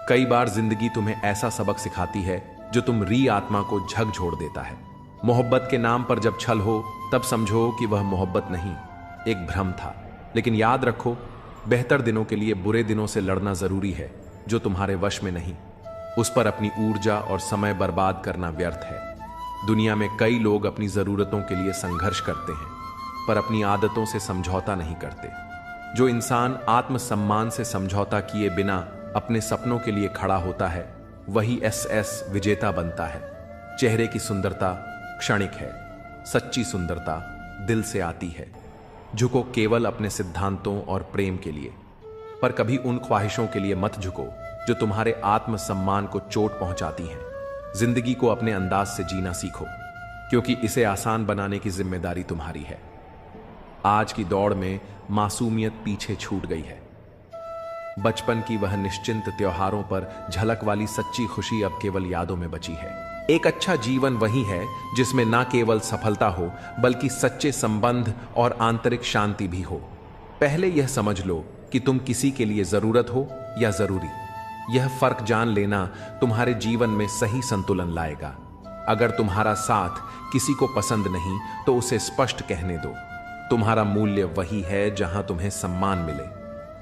कई बार जिंदगी तुम्हें ऐसा सबक सिखाती है जो तुम री आत्मा को झकझोर देता है। मोहब्बत के नाम पर जब छल हो तब समझो कि वह मोहब्बत नहीं, एक भ्रम था। लेकिन याद रखो, बेहतर दिनों के लिए बुरे दिनों से लड़ना जरूरी है, जो तुम्हारे वश में नहीं। उस पर अपनी ऊर्जा और समय बर्बाद करना व्यर्थ है। दुनिया में कई लोग अपनी जरूरतों के लिए संघर्ष करते हैं, पर अपनी आदतों से समझौता नहीं करते। जो इंसान आत्मसम्मान से समझौता किए बिना अपने सपनों के लिए खड़ा होता है, वही एसएस विजेता बनता है। चेहरे की सुंदरता क्षणिक है, सच्ची सुंदरता दिल से आती है। झुको केवल अपने सिद्धांतों और प्रेम के लिए, पर कभी उन ख्वाहिशों के लिए मत झुको जो तुम्हारे आत्मसम्मान को चोट पहुंचाती हैं। जिंदगी को अपने अंदाज से जीना सीखो, क्योंकि इसे आसान बनाने की जिम्मेदारी तुम्हारी है। आज की दौड़ में मासूमियत पीछे छूट गई है। बचपन की वह निश्चिंत त्योहारों पर झलक वाली सच्ची खुशी अब केवल यादों में बची है। एक अच्छा जीवन वही है जिसमें ना केवल सफलता हो, बल्कि सच्चे संबंध और आंतरिक शांति भी हो। पहले यह समझ लो कि तुम किसी के लिए जरूरत हो या जरूरी। यह फर्क जान लेना तुम्हारे जीवन में सही संतुलन लाएगा। अगर तुम्हारा साथ किसी को पसंद नहीं तो उसे स्पष्ट कहने दो। तुम्हारा मूल्य वही है जहां तुम्हें सम्मान मिले।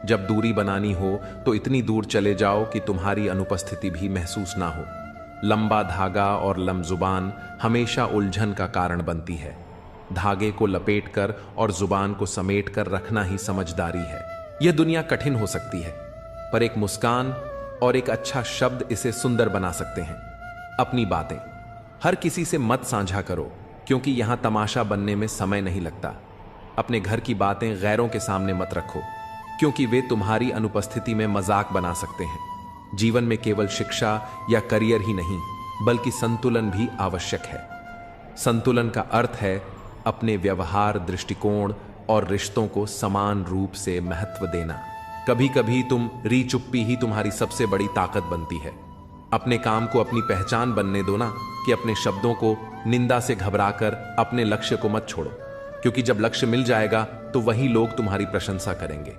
जब दूरी बनानी हो तो इतनी दूर चले जाओ कि तुम्हारी अनुपस्थिति भी महसूस ना हो। लंबा धागा और लमजुबान हमेशा उलझन का कारण बनती है। धागे को लपेटकर और जुबान को समेटकर रखना ही समझदारी है। यह दुनिया कठिन हो सकती है, पर एक मुस्कान और एक अच्छा शब्द इसे सुंदर बना सकते हैं। अपनी बातें हर किसी से मत साझा करो, क्योंकि यहां तमाशा बनने में समय नहीं लगता। अपने घर की बातें गैरों के सामने मत रखो, क्योंकि वे तुम्हारी अनुपस्थिति में मजाक बना सकते हैं। जीवन में केवल शिक्षा या करियर ही नहीं, बल्कि संतुलन भी आवश्यक है। संतुलन का अर्थ है अपने व्यवहार, दृष्टिकोण और रिश्तों को समान रूप से महत्व देना। कभी कभी तुम री चुप्पी ही तुम्हारी सबसे बड़ी ताकत बनती है। अपने काम को अपनी पहचान बनने दो ना, कि अपने शब्दों को निंदा से घबराकर अपने लक्ष्य को मत छोड़ो, क्योंकि जब लक्ष्य मिल जाएगा तो वही लोग तुम्हारी प्रशंसा करेंगे।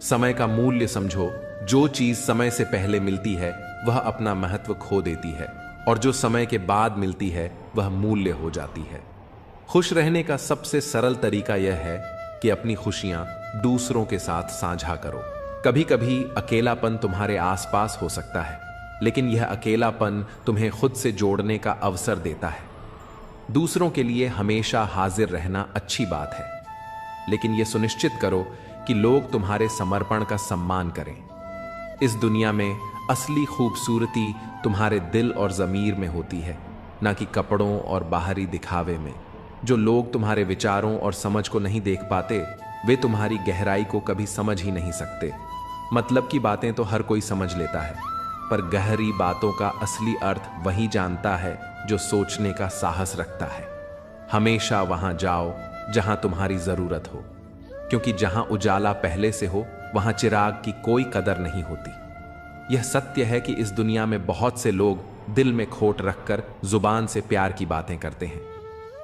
समय का मूल्य समझो। जो चीज समय से पहले मिलती है वह अपना महत्व खो देती है, और जो समय के बाद मिलती है वह मूल्य हो जाती है। खुश रहने का सबसे सरल तरीका यह है कि अपनी खुशियां दूसरों के साथ साझा करो। कभी कभी अकेलापन तुम्हारे आसपास हो सकता है, लेकिन यह अकेलापन तुम्हें खुद से जोड़ने का अवसर देता है। दूसरों के लिए हमेशा हाजिर रहना अच्छी बात है, लेकिन यह सुनिश्चित करो कि लोग तुम्हारे समर्पण का सम्मान करें। इस दुनिया में असली खूबसूरती तुम्हारे दिल और ज़मीर में होती है, ना कि कपड़ों और बाहरी दिखावे में। जो लोग तुम्हारे विचारों और समझ को नहीं देख पाते, वे तुम्हारी गहराई को कभी समझ ही नहीं सकते। मतलब की बातें तो हर कोई समझ लेता है, पर गहरी बातों का असली अर्थ वही जानता है जो सोचने का साहस रखता है। हमेशा वहां जाओ जहां तुम्हारी जरूरत हो, क्योंकि जहां उजाला पहले से हो वहां चिराग की कोई कदर नहीं होती। यह सत्य है कि इस दुनिया में बहुत से लोग दिल में खोट रखकर जुबान से प्यार की बातें करते हैं,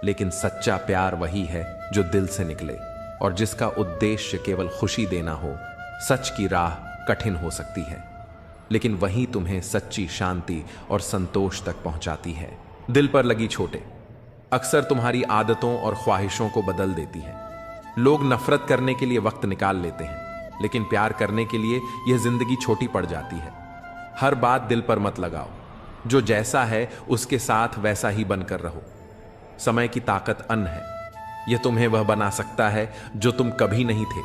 लेकिन सच्चा प्यार वही है जो दिल से निकले और जिसका उद्देश्य केवल खुशी देना हो। सच की राह कठिन हो सकती है, लेकिन वही तुम्हें सच्ची शांति और संतोष तक पहुंचाती है। दिल पर लगी चोटें अक्सर तुम्हारी आदतों और ख्वाहिशों को बदल देती है। लोग नफरत करने के लिए वक्त निकाल लेते हैं, लेकिन प्यार करने के लिए यह जिंदगी छोटी पड़ जाती है। हर बात दिल पर मत लगाओ। जो जैसा है उसके साथ वैसा ही बनकर रहो। समय की ताकत अन्न है। यह तुम्हें वह बना सकता है जो तुम कभी नहीं थे,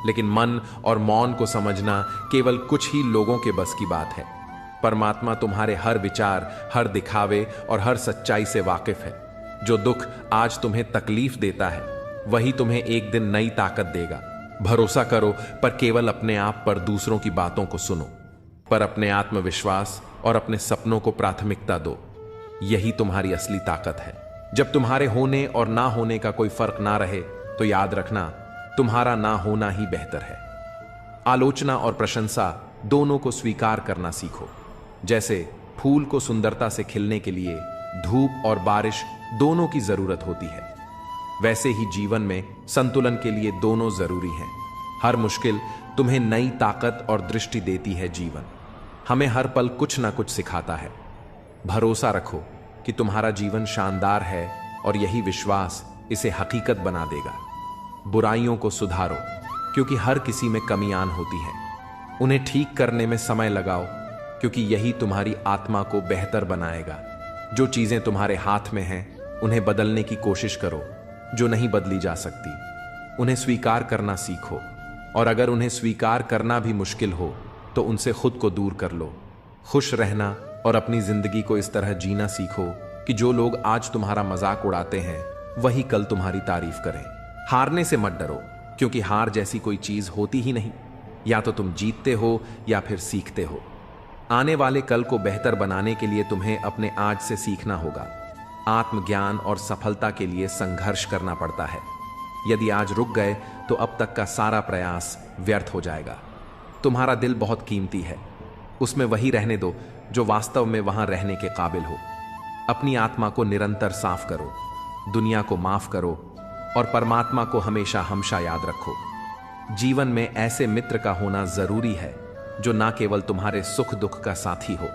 लेकिन मन और मौन को समझना केवल कुछ ही लोगों के बस की बात है। परमात्मा तुम्हारे हर विचार, हर दिखावे और हर सच्चाई से वाकिफ है। जो दुख आज तुम्हें तकलीफ देता है, वही तुम्हें एक दिन नई ताकत देगा। भरोसा करो, पर केवल अपने आप पर। दूसरों की बातों को सुनो, पर अपने आत्मविश्वास और अपने सपनों को प्राथमिकता दो। यही तुम्हारी असली ताकत है। जब तुम्हारे होने और ना होने का कोई फर्क ना रहे तो याद रखना, तुम्हारा ना होना ही बेहतर है। आलोचना और प्रशंसा दोनों को स्वीकार करना सीखो। जैसे फूल को सुंदरता से खिलने के लिए धूप और बारिश दोनों की जरूरत होती है, वैसे ही जीवन में संतुलन के लिए दोनों जरूरी हैं। हर मुश्किल तुम्हें नई ताकत और दृष्टि देती है। जीवन हमें हर पल कुछ ना कुछ सिखाता है। भरोसा रखो कि तुम्हारा जीवन शानदार है और यही विश्वास इसे हकीकत बना देगा। बुराइयों को सुधारो, क्योंकि हर किसी में कमियां होती हैं। उन्हें ठीक करने में समय लगाओ, क्योंकि यही तुम्हारी आत्मा को बेहतर बनाएगा। जो चीजें तुम्हारे हाथ में हैं उन्हें बदलने की कोशिश करो। जो नहीं बदली जा सकती उन्हें स्वीकार करना सीखो, और अगर उन्हें स्वीकार करना भी मुश्किल हो तो उनसे खुद को दूर कर लो। खुश रहना और अपनी जिंदगी को इस तरह जीना सीखो कि जो लोग आज तुम्हारा मजाक उड़ाते हैं वही कल तुम्हारी तारीफ करें। हारने से मत डरो, क्योंकि हार जैसी कोई चीज होती ही नहीं। या तो तुम जीतते हो या फिर सीखते हो। आने वाले कल को बेहतर बनाने के लिए तुम्हें अपने आज से सीखना होगा। आत्मज्ञान और सफलता के लिए संघर्ष करना पड़ता है। यदि आज रुक गए तो अब तक का सारा प्रयास व्यर्थ हो जाएगा। तुम्हारा दिल बहुत कीमती है, उसमें वही रहने दो जो वास्तव में वहां रहने के काबिल हो। अपनी आत्मा को निरंतर साफ करो, दुनिया को माफ करो और परमात्मा को हमेशा हमेशा याद रखो। जीवन में ऐसे मित्र का होना जरूरी है जो ना केवल तुम्हारे सुख दुख का साथी हो,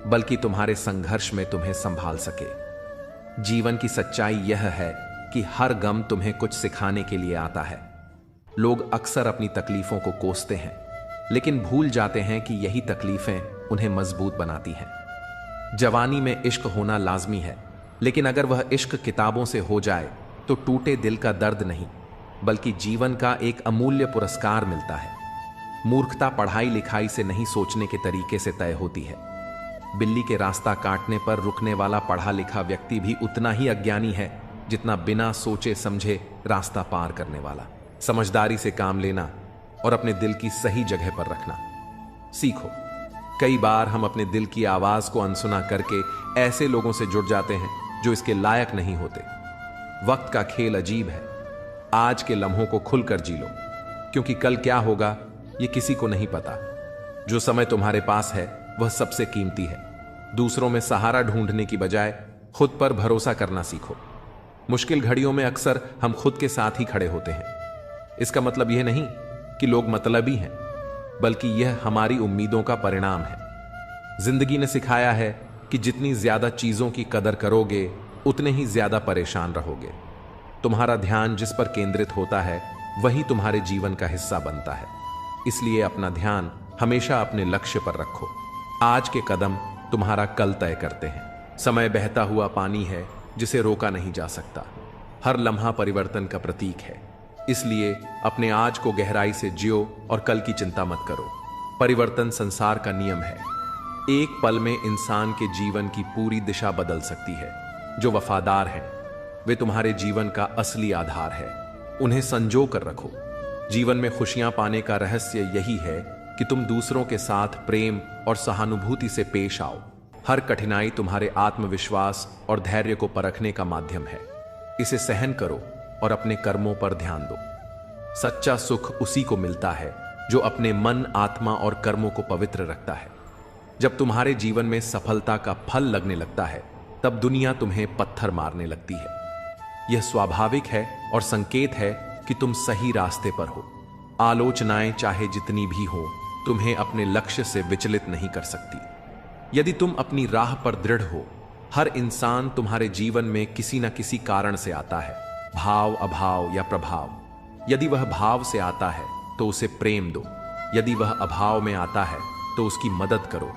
बल्कि तुम्हारे संघर्ष में तुम्हें संभाल सके। जीवन की सच्चाई यह है कि हर गम तुम्हें कुछ सिखाने के लिए आता है। लोग अक्सर अपनी तकलीफों को कोसते हैं, लेकिन भूल जाते हैं कि यही तकलीफें उन्हें मजबूत बनाती हैं। जवानी में इश्क होना लाजमी है, लेकिन अगर वह इश्क किताबों से हो जाए तो टूटे दिल का दर्द नहीं, बल्कि जीवन का एक अमूल्य पुरस्कार मिलता है। मूर्खता पढ़ाई लिखाई से नहीं, सोचने के तरीके से तय होती है। बिल्ली के रास्ता काटने पर रुकने वाला पढ़ा लिखा व्यक्ति भी उतना ही अज्ञानी है जितना बिना सोचे समझे रास्ता पार करने वाला। समझदारी से काम लेना और अपने दिल की सही जगह पर रखना सीखो। कई बार हम अपने दिल की आवाज को अनसुना करके ऐसे लोगों से जुड़ जाते हैं जो इसके लायक नहीं होते। वक्त का खेल अजीब है। आज के लम्हों को खुलकर जी लो, क्योंकि कल क्या होगा ये किसी को नहीं पता। जो समय तुम्हारे पास है वह सबसे कीमती है। दूसरों में सहारा ढूंढने की बजाय खुद पर भरोसा करना सीखो। मुश्किल घड़ियों में अक्सर हम खुद के साथ ही खड़े होते हैं। इसका मतलब यह नहीं कि लोग मतलबी हैं, बल्कि यह हमारी उम्मीदों का परिणाम है। जिंदगी ने सिखाया है कि जितनी ज्यादा चीजों की कदर करोगे उतने ही ज्यादा परेशान रहोगे। तुम्हारा ध्यान जिस पर केंद्रित होता है वही तुम्हारे जीवन का हिस्सा बनता है। इसलिए अपना ध्यान हमेशा अपने लक्ष्य पर रखो। आज के कदम तुम्हारा कल तय करते हैं। समय बहता हुआ पानी है जिसे रोका नहीं जा सकता। हर लम्हा परिवर्तन का प्रतीक है। इसलिए अपने आज को गहराई से जियो और कल की चिंता मत करो। परिवर्तन संसार का नियम है। एक पल में इंसान के जीवन की पूरी दिशा बदल सकती है। जो वफादार हैं वे तुम्हारे जीवन का असली आधार है। उन्हें संजो कर रखो। जीवन में खुशियां पाने का रहस्य यही है कि तुम दूसरों के साथ प्रेम और सहानुभूति से पेश आओ। हर कठिनाई तुम्हारे आत्मविश्वास और धैर्य को परखने का माध्यम है। इसे सहन करो और अपने कर्मों पर ध्यान दो। सच्चा सुख उसी को मिलता है जो अपने मन, आत्मा और कर्मों को पवित्र रखता है। जब तुम्हारे जीवन में सफलता का फल लगने लगता है तब दुनिया तुम्हें पत्थर मारने लगती है। यह स्वाभाविक है और संकेत है कि तुम सही रास्ते पर हो। आलोचनाएं चाहे जितनी भी हो तुम्हें अपने लक्ष्य से विचलित नहीं कर सकती। यदि तुम अपनी राह पर दृढ़ हो, हर इंसान तुम्हारे जीवन में किसी न किसी कारण से आता है, भाव, अभाव या प्रभाव। यदि वह भाव से आता है तो उसे प्रेम दो। यदि वह अभाव में आता है तो उसकी मदद करो।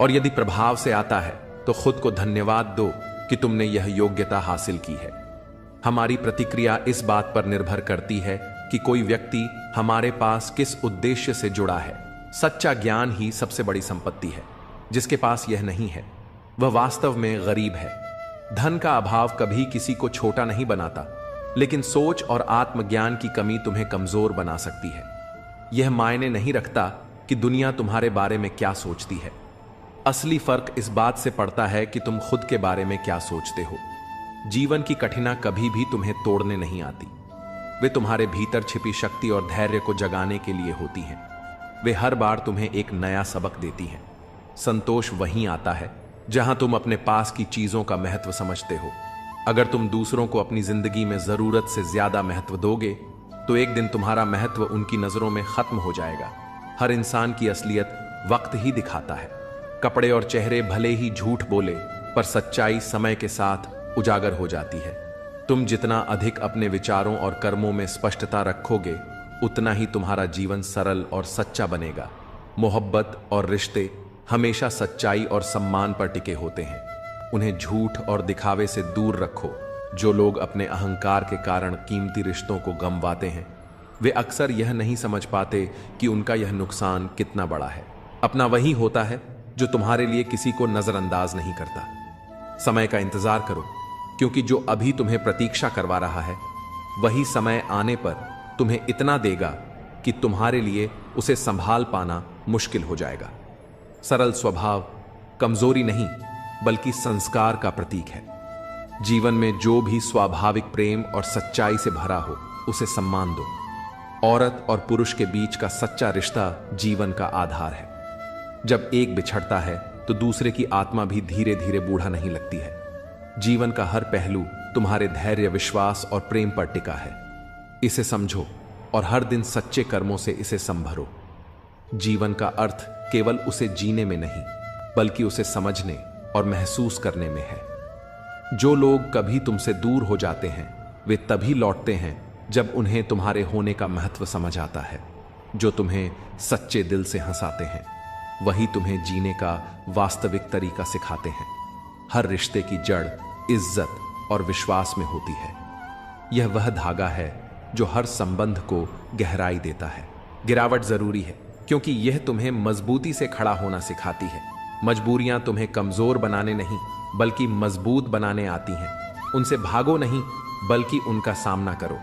और यदि प्रभाव से आता है तो खुद को धन्यवाद दो कि तुमने यह योग्यता हासिल की है। हमारी प्रतिक्रिया इस बात पर निर्भर करती है कि कोई व्यक्ति हमारे पास किस उद्देश्य से जुड़ा है। सच्चा ज्ञान ही सबसे बड़ी संपत्ति है। जिसके पास यह नहीं है वह वास्तव में गरीब है। धन का अभाव कभी किसी को छोटा नहीं बनाता, लेकिन सोच और आत्मज्ञान की कमी तुम्हें कमजोर बना सकती है। यह मायने नहीं रखता कि दुनिया तुम्हारे बारे में क्या सोचती है। असली फर्क इस बात से पड़ता है कि तुम खुद के बारे में क्या सोचते हो। जीवन की कठिना कभी भी तुम्हें तोड़ने नहीं आती। वे तुम्हारे भीतर छिपी शक्ति और धैर्य को जगाने के लिए होती हैं। वे हर बार तुम्हें एक नया सबक देती हैं। संतोष वहीं आता है जहां तुम अपने पास की चीजों का महत्व समझते हो। अगर तुम दूसरों को अपनी जिंदगी में जरूरत से ज्यादा महत्व दोगे तो एक दिन तुम्हारा महत्व उनकी नजरों में खत्म हो जाएगा। हर इंसान की असलियत वक्त ही दिखाता है। कपड़े और चेहरे भले ही झूठ बोले, पर सच्चाई समय के साथ उजागर हो जाती है। तुम जितना अधिक अपने विचारों और कर्मों में स्पष्टता रखोगे, उतना ही तुम्हारा जीवन सरल और सच्चा बनेगा। मोहब्बत और रिश्ते हमेशा सच्चाई और सम्मान पर टिके होते हैं। उन्हें झूठ और दिखावे से दूर रखो। जो लोग अपने अहंकार के कारण कीमती रिश्तों को गंवाते हैं, वे अक्सर यह नहीं समझ पाते कि उनका यह नुकसान कितना बड़ा है। अपना वही होता है जो तुम्हारे लिए किसी को नजरअंदाज नहीं करता। समय का इंतजार करो, क्योंकि जो अभी तुम्हें प्रतीक्षा करवा रहा है, वही समय आने पर तुम्हें इतना देगा कि तुम्हारे लिए उसे संभाल पाना मुश्किल हो जाएगा। सरल स्वभाव कमजोरी नहीं, बल्कि संस्कार का प्रतीक है। जीवन में जो भी स्वाभाविक प्रेम और सच्चाई से भरा हो, उसे सम्मान दो। औरत और पुरुष के बीच का सच्चा रिश्ता जीवन का आधार है। जब एक बिछड़ता है तो दूसरे की आत्मा भी धीरे धीरे बूढ़ा नहीं लगती है। जीवन का हर पहलू तुम्हारे धैर्य, विश्वास और प्रेम पर टिका है। इसे समझो और हर दिन सच्चे कर्मों से इसे संभरो। जीवन का अर्थ केवल उसे जीने में नहीं, बल्कि उसे समझने और महसूस करने में है। जो लोग कभी तुमसे दूर हो जाते हैं, वे तभी लौटते हैं जब उन्हें तुम्हारे होने का महत्व समझ आता है। जो तुम्हें सच्चे दिल से हंसाते हैं, वही तुम्हें जीने का वास्तविक तरीका सिखाते हैं। हर रिश्ते की जड़ इज्जत और विश्वास में होती है। यह वह धागा है जो हर संबंध को गहराई देता है। गिरावट जरूरी है, क्योंकि यह तुम्हें मजबूती से खड़ा होना सिखाती है। मजबूरियां तुम्हें कमजोर बनाने नहीं, बल्कि मजबूत बनाने आती हैं। उनसे भागो नहीं, बल्कि उनका सामना करो।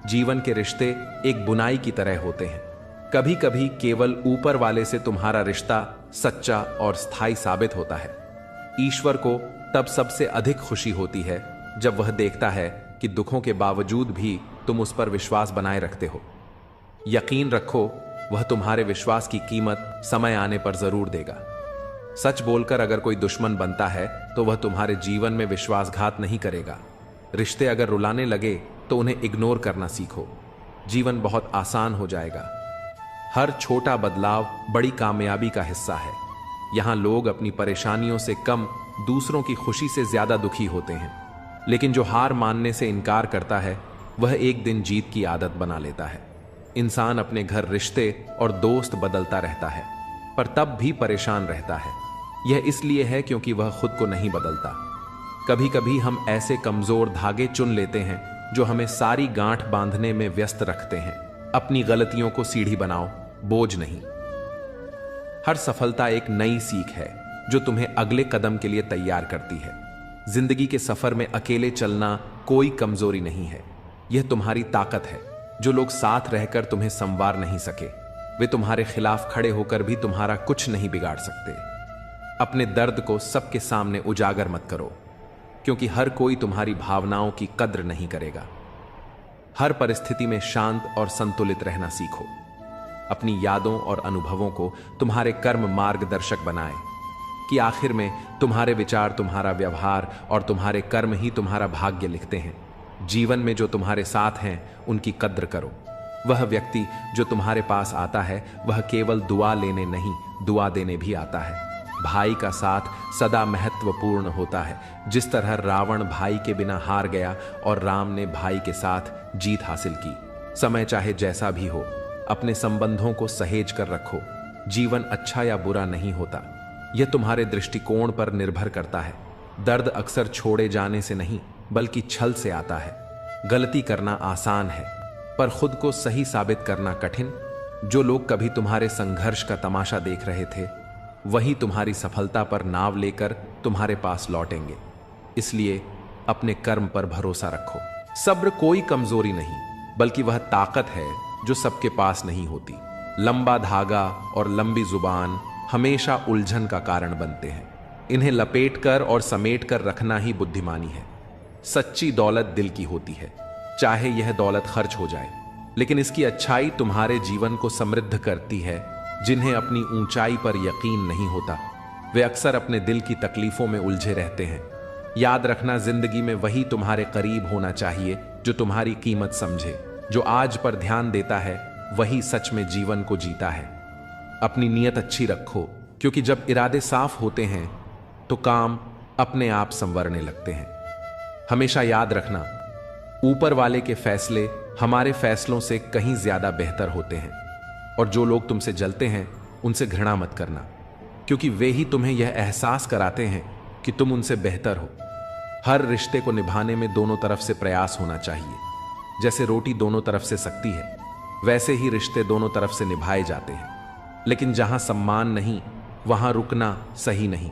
जीवन के रिश्ते एक बुनाई की तरह होते हैं। कभी कभी केवल ऊपर वाले से तुम्हारा रिश्ता सच्चा और स्थायी साबित होता है। ईश्वर को तब सबसे अधिक खुशी होती है जब वह देखता है कि दुखों के बावजूद भी तुम उस पर विश्वास बनाए रखते हो। यकीन रखो, वह तुम्हारे विश्वास की कीमत समय आने पर जरूर देगा। सच बोलकर अगर कोई दुश्मन बनता है तो वह तुम्हारे जीवन में विश्वासघात नहीं करेगा। रिश्ते अगर रुलाने लगे तो उन्हें इग्नोर करना सीखो। जीवन बहुत आसान हो जाएगा। हर छोटा बदलाव बड़ी कामयाबी का हिस्सा है। यहां लोग अपनी परेशानियों से कम दूसरों की खुशी से ज्यादा दुखी होते हैं। लेकिन जो हार मानने से इनकार करता है, वह एक दिन जीत की आदत बना लेता है। इंसान अपने घर, रिश्ते और दोस्त बदलता रहता है, पर तब भी परेशान रहता है। यह इसलिए है क्योंकि वह खुद को नहीं बदलता। कभी कभी हम ऐसे कमजोर धागे चुन लेते हैं जो हमें सारी गांठ बांधने में व्यस्त रखते हैं। अपनी गलतियों को सीढ़ी बनाओ, बोझ नहीं। हर सफलता एक नई सीख है जो तुम्हें अगले कदम के लिए तैयार करती है। जिंदगी के सफर में अकेले चलना कोई कमजोरी नहीं है, यह तुम्हारी ताकत है। जो लोग साथ रहकर तुम्हें संवार नहीं सके, वे तुम्हारे खिलाफ खड़े होकर भी तुम्हारा कुछ नहीं बिगाड़ सकते। अपने दर्द को सबके सामने उजागर मत करो, क्योंकि हर कोई तुम्हारी भावनाओं की कद्र नहीं करेगा। हर परिस्थिति में शांत और संतुलित रहना सीखो। अपनी यादों और अनुभवों को तुम्हारे कर्म मार्गदर्शक बनाए, कि आखिर में तुम्हारे विचार, तुम्हारा व्यवहार और तुम्हारे कर्म ही तुम्हारा भाग्य लिखते हैं। जीवन में जो तुम्हारे साथ हैं, उनकी कद्र करो। वह व्यक्ति जो तुम्हारे पास आता है, वह केवल दुआ लेने नहीं, दुआ देने भी आता है। भाई का साथ सदा महत्वपूर्ण होता है। जिस तरह रावण भाई के बिना हार गया और राम ने भाई के साथ जीत हासिल की। समय चाहे जैसा भी हो, अपने संबंधों को सहेज कर रखो। जीवन अच्छा या बुरा नहीं होता, यह तुम्हारे दृष्टिकोण पर निर्भर करता है। दर्द अक्सर छोड़े जाने से नहीं, बल्कि छल से आता है। गलती करना आसान है, पर खुद को सही साबित करना कठिन। जो लोग कभी तुम्हारे संघर्ष का तमाशा देख रहे थे, वही तुम्हारी सफलता पर नाव लेकर तुम्हारे पास लौटेंगे। इसलिए अपने कर्म पर भरोसा रखो। सब्र कोई कमजोरी नहीं, बल्कि वह ताकत है जो सबके पास नहीं होती। लंबा धागा और लंबी जुबान हमेशा उलझन का कारण बनते हैं। इन्हें लपेटकर और समेटकर रखना ही बुद्धिमानी है। सच्ची दौलत दिल की होती है, चाहे यह दौलत खर्च हो जाए, लेकिन इसकी अच्छाई तुम्हारे जीवन को समृद्ध करती है। जिन्हें अपनी ऊंचाई पर यकीन नहीं होता, वे अक्सर अपने दिल की तकलीफों में उलझे रहते हैं। याद रखना, जिंदगी में वही तुम्हारे करीब होना चाहिए जो तुम्हारी कीमत समझे। जो आज पर ध्यान देता है वही सच में जीवन को जीता है। अपनी नीयत अच्छी रखो, क्योंकि जब इरादे साफ होते हैं तो काम अपने आप संवरने लगते हैं। हमेशा याद रखना, ऊपर वाले के फैसले हमारे फैसलों से कहीं ज्यादा बेहतर होते हैं। और जो लोग तुमसे जलते हैं उनसे घृणा मत करना, क्योंकि वे ही तुम्हें यह एहसास कराते हैं कि तुम उनसे बेहतर हो। हर रिश्ते को निभाने में दोनों तरफ से प्रयास होना चाहिए। जैसे रोटी दोनों तरफ से सकती है, वैसे ही रिश्ते दोनों तरफ से निभाए जाते हैं। लेकिन जहां सम्मान नहीं, वहां रुकना सही नहीं।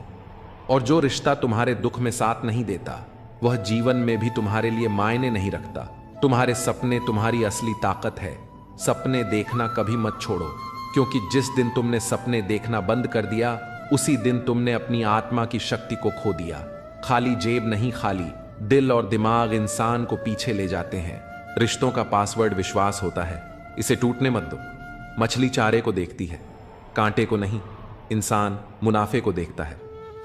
और जो रिश्ता तुम्हारे दुख में साथ नहीं देता, वह जीवन में भी तुम्हारे लिए मायने नहीं रखता। तुम्हारे सपने तुम्हारी असली ताकत है। सपने देखना कभी मत छोड़ो, क्योंकि जिस दिन तुमने सपने देखना बंद कर दिया, उसी दिन तुमने अपनी आत्मा की शक्ति को खो दिया। खाली जेब नहीं, खाली दिल और दिमाग इंसान को पीछे ले जाते हैं। रिश्तों का पासवर्ड विश्वास होता है, इसे टूटने मत दो। मछली चारे को देखती है, कांटे को नहीं। इंसान मुनाफे को देखता है,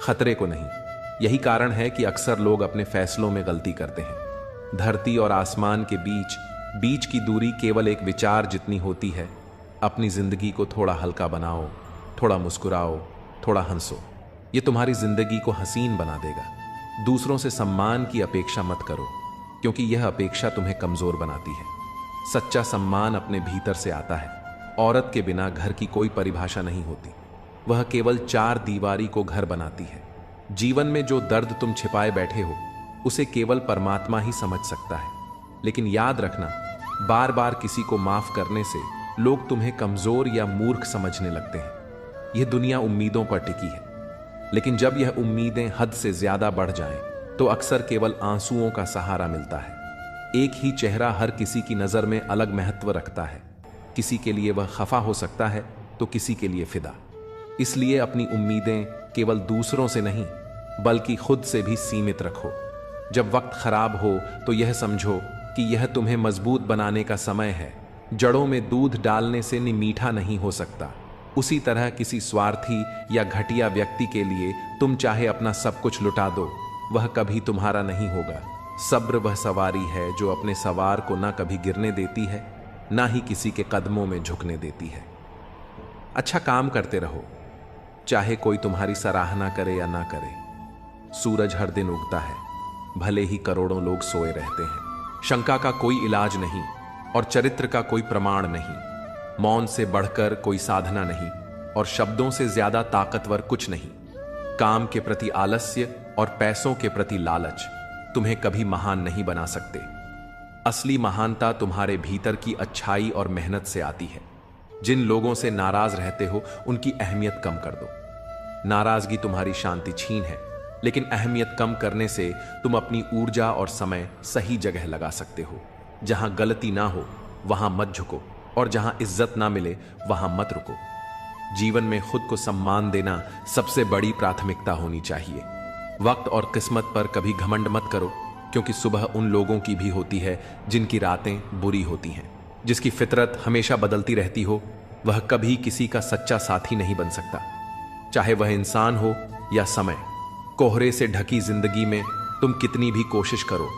खतरे को नहीं। यही कारण है कि अक्सर लोग अपने फैसलों में गलती करते हैं। धरती और आसमान के बीच की दूरी केवल एक विचार जितनी होती है। अपनी जिंदगी को थोड़ा हल्का बनाओ, थोड़ा मुस्कुराओ, थोड़ा हंसो। ये तुम्हारी जिंदगी को हसीन बना देगा। दूसरों से सम्मान की अपेक्षा मत करो, क्योंकि यह अपेक्षा तुम्हें कमजोर बनाती है। सच्चा सम्मान अपने भीतर से आता है। औरत के बिना घर की कोई परिभाषा नहीं होती, वह केवल चार दीवारी को घर बनाती है। जीवन में जो दर्द तुम छिपाए बैठे हो, उसे केवल परमात्मा ही समझ सकता है। लेकिन याद रखना, बार बार किसी को माफ करने से लोग तुम्हें कमजोर या मूर्ख समझने लगते हैं। यह दुनिया उम्मीदों पर टिकी है, लेकिन जब यह उम्मीदें हद से ज्यादा बढ़ जाएं, तो अक्सर केवल आंसुओं का सहारा मिलता है। एक ही चेहरा हर किसी की नजर में अलग महत्व रखता है। किसी के लिए वह खफा हो सकता है तो किसी के लिए फिदा। इसलिए अपनी उम्मीदें केवल दूसरों से नहीं, बल्कि खुद से भी सीमित रखो। जब वक्त खराब हो तो यह समझो कि यह तुम्हें मजबूत बनाने का समय है। जड़ों में दूध डालने से मीठा नहीं हो सकता। उसी तरह किसी स्वार्थी या घटिया व्यक्ति के लिए तुम चाहे अपना सब कुछ लुटा दो, वह कभी तुम्हारा नहीं होगा। सब्र वह सवारी है जो अपने सवार को ना कभी गिरने देती है, ना ही किसी के कदमों में झुकने देती है। अच्छा काम करते रहो, चाहे कोई तुम्हारी सराहना करे या ना करे। सूरज हर दिन उगता है, भले ही करोड़ों लोग सोए रहते हैं। शंका का कोई इलाज नहीं और चरित्र का कोई प्रमाण नहीं। मौन से बढ़कर कोई साधना नहीं और शब्दों से ज्यादा ताकतवर कुछ नहीं। काम के प्रति आलस्य और पैसों के प्रति लालच तुम्हें कभी महान नहीं बना सकते। असली महानता तुम्हारे भीतर की अच्छाई और मेहनत से आती है। जिन लोगों से नाराज रहते हो, उनकी अहमियत कम कर दो। नाराजगी तुम्हारी शांति छीन है, लेकिन अहमियत कम करने से तुम अपनी ऊर्जा और समय सही जगह लगा सकते हो। जहां गलती ना हो वहां मत झुको, और जहां इज्जत ना मिले वहां मत रुको। जीवन में खुद को सम्मान देना सबसे बड़ी प्राथमिकता होनी चाहिए। वक्त और किस्मत पर कभी घमंड मत करो, क्योंकि सुबह उन लोगों की भी होती है जिनकी रातें बुरी होती हैं। जिसकी फितरत हमेशा बदलती रहती हो, वह कभी किसी का सच्चा साथी नहीं बन सकता, चाहे वह इंसान हो या समय। कोहरे से ढकी जिंदगी में तुम कितनी भी कोशिश करो,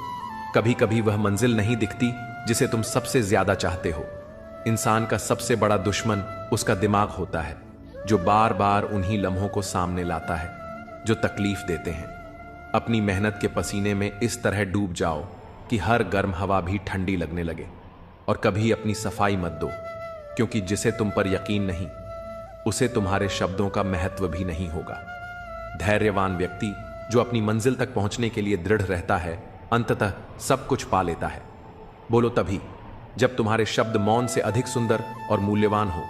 कभी कभी वह मंजिल नहीं दिखती जिसे तुम सबसे ज्यादा चाहते हो। इंसान का सबसे बड़ा दुश्मन उसका दिमाग होता है, जो बार बार उन्हीं लम्हों को सामने लाता है जो तकलीफ देते हैं। अपनी मेहनत के पसीने में इस तरह डूब जाओ कि हर गर्म हवा भी ठंडी लगने लगे। और कभी अपनी सफाई मत दो, क्योंकि जिसे तुम पर यकीन नहीं, उसे तुम्हारे शब्दों का महत्व भी नहीं होगा। धैर्यवान व्यक्ति जो अपनी मंजिल तक पहुंचने के लिए दृढ़ रहता है, अंततः सब कुछ पा लेता है। बोलो तभी जब तुम्हारे शब्द मौन से अधिक सुंदर और मूल्यवान हो।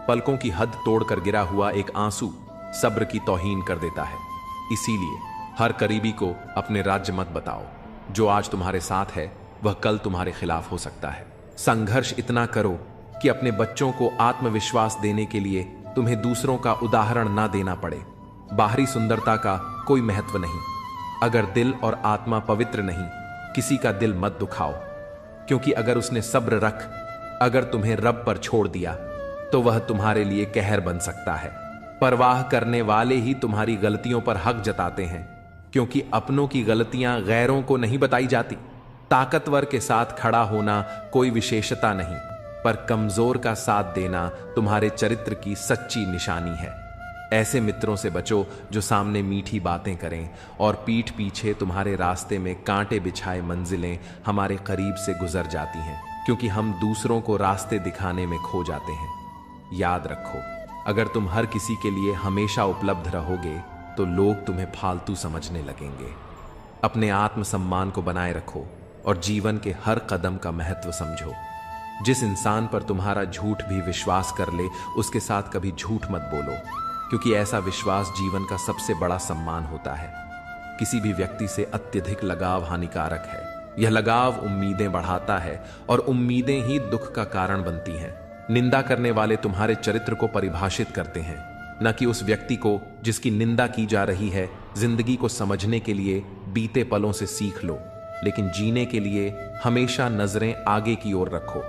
पलकों की हद तोड़कर गिरा हुआ एक आंसू सब्र की तौहीन कर देता है। इसीलिए हर करीबी को अपने राज्य मत बताओ। जो आज तुम्हारे साथ है वह कल तुम्हारे खिलाफ हो सकता है। संघर्ष इतना करो कि अपने बच्चों को आत्मविश्वास देने के लिए तुम्हें दूसरों का उदाहरण ना देना पड़े। बाहरी सुंदरता का कोई महत्व नहीं। अगर दिल और आत्मा पवित्र नहीं, किसी का दिल मत दुखाओ, क्योंकि अगर उसने सब्र रख अगर तुम्हें रब पर छोड़ दिया तो वह तुम्हारे लिए कहर बन सकता है। परवाह करने वाले ही तुम्हारी गलतियों पर हक जताते हैं, क्योंकि अपनों की गलतियां गैरों को नहीं बताई जाती। ताकतवर के साथ खड़ा होना कोई विशेषता नहीं, पर कमजोर का साथ देना तुम्हारे चरित्र की सच्ची निशानी है। ऐसे मित्रों से बचो जो सामने मीठी बातें करें और पीठ पीछे तुम्हारे रास्ते में कांटे बिछाए मंजिलें हमारे करीब से गुजर जाती हैं, क्योंकि हम दूसरों को रास्ते दिखाने में खो जाते हैं। याद रखो, अगर तुम हर किसी के लिए हमेशा उपलब्ध रहोगे तो लोग तुम्हें फालतू समझने लगेंगे। अपने आत्मसम्मान को बनाए रखो और जीवन के हर कदम का महत्व समझो। जिस इंसान पर तुम्हारा झूठ भी विश्वास कर ले, उसके साथ कभी झूठ मत बोलो, क्योंकि ऐसा विश्वास जीवन का सबसे बड़ा सम्मान होता है। किसी भी व्यक्ति से अत्यधिक लगाव हानिकारक है। यह लगाव उम्मीदें बढ़ाता है और उम्मीदें ही दुख का कारण बनती हैं। निंदा करने वाले तुम्हारे चरित्र को परिभाषित करते हैं, न कि उस व्यक्ति को जिसकी निंदा की जा रही है। जिंदगी को समझने के लिए बीते पलों से सीख लो, लेकिन जीने के लिए हमेशा नजरें आगे की ओर रखो।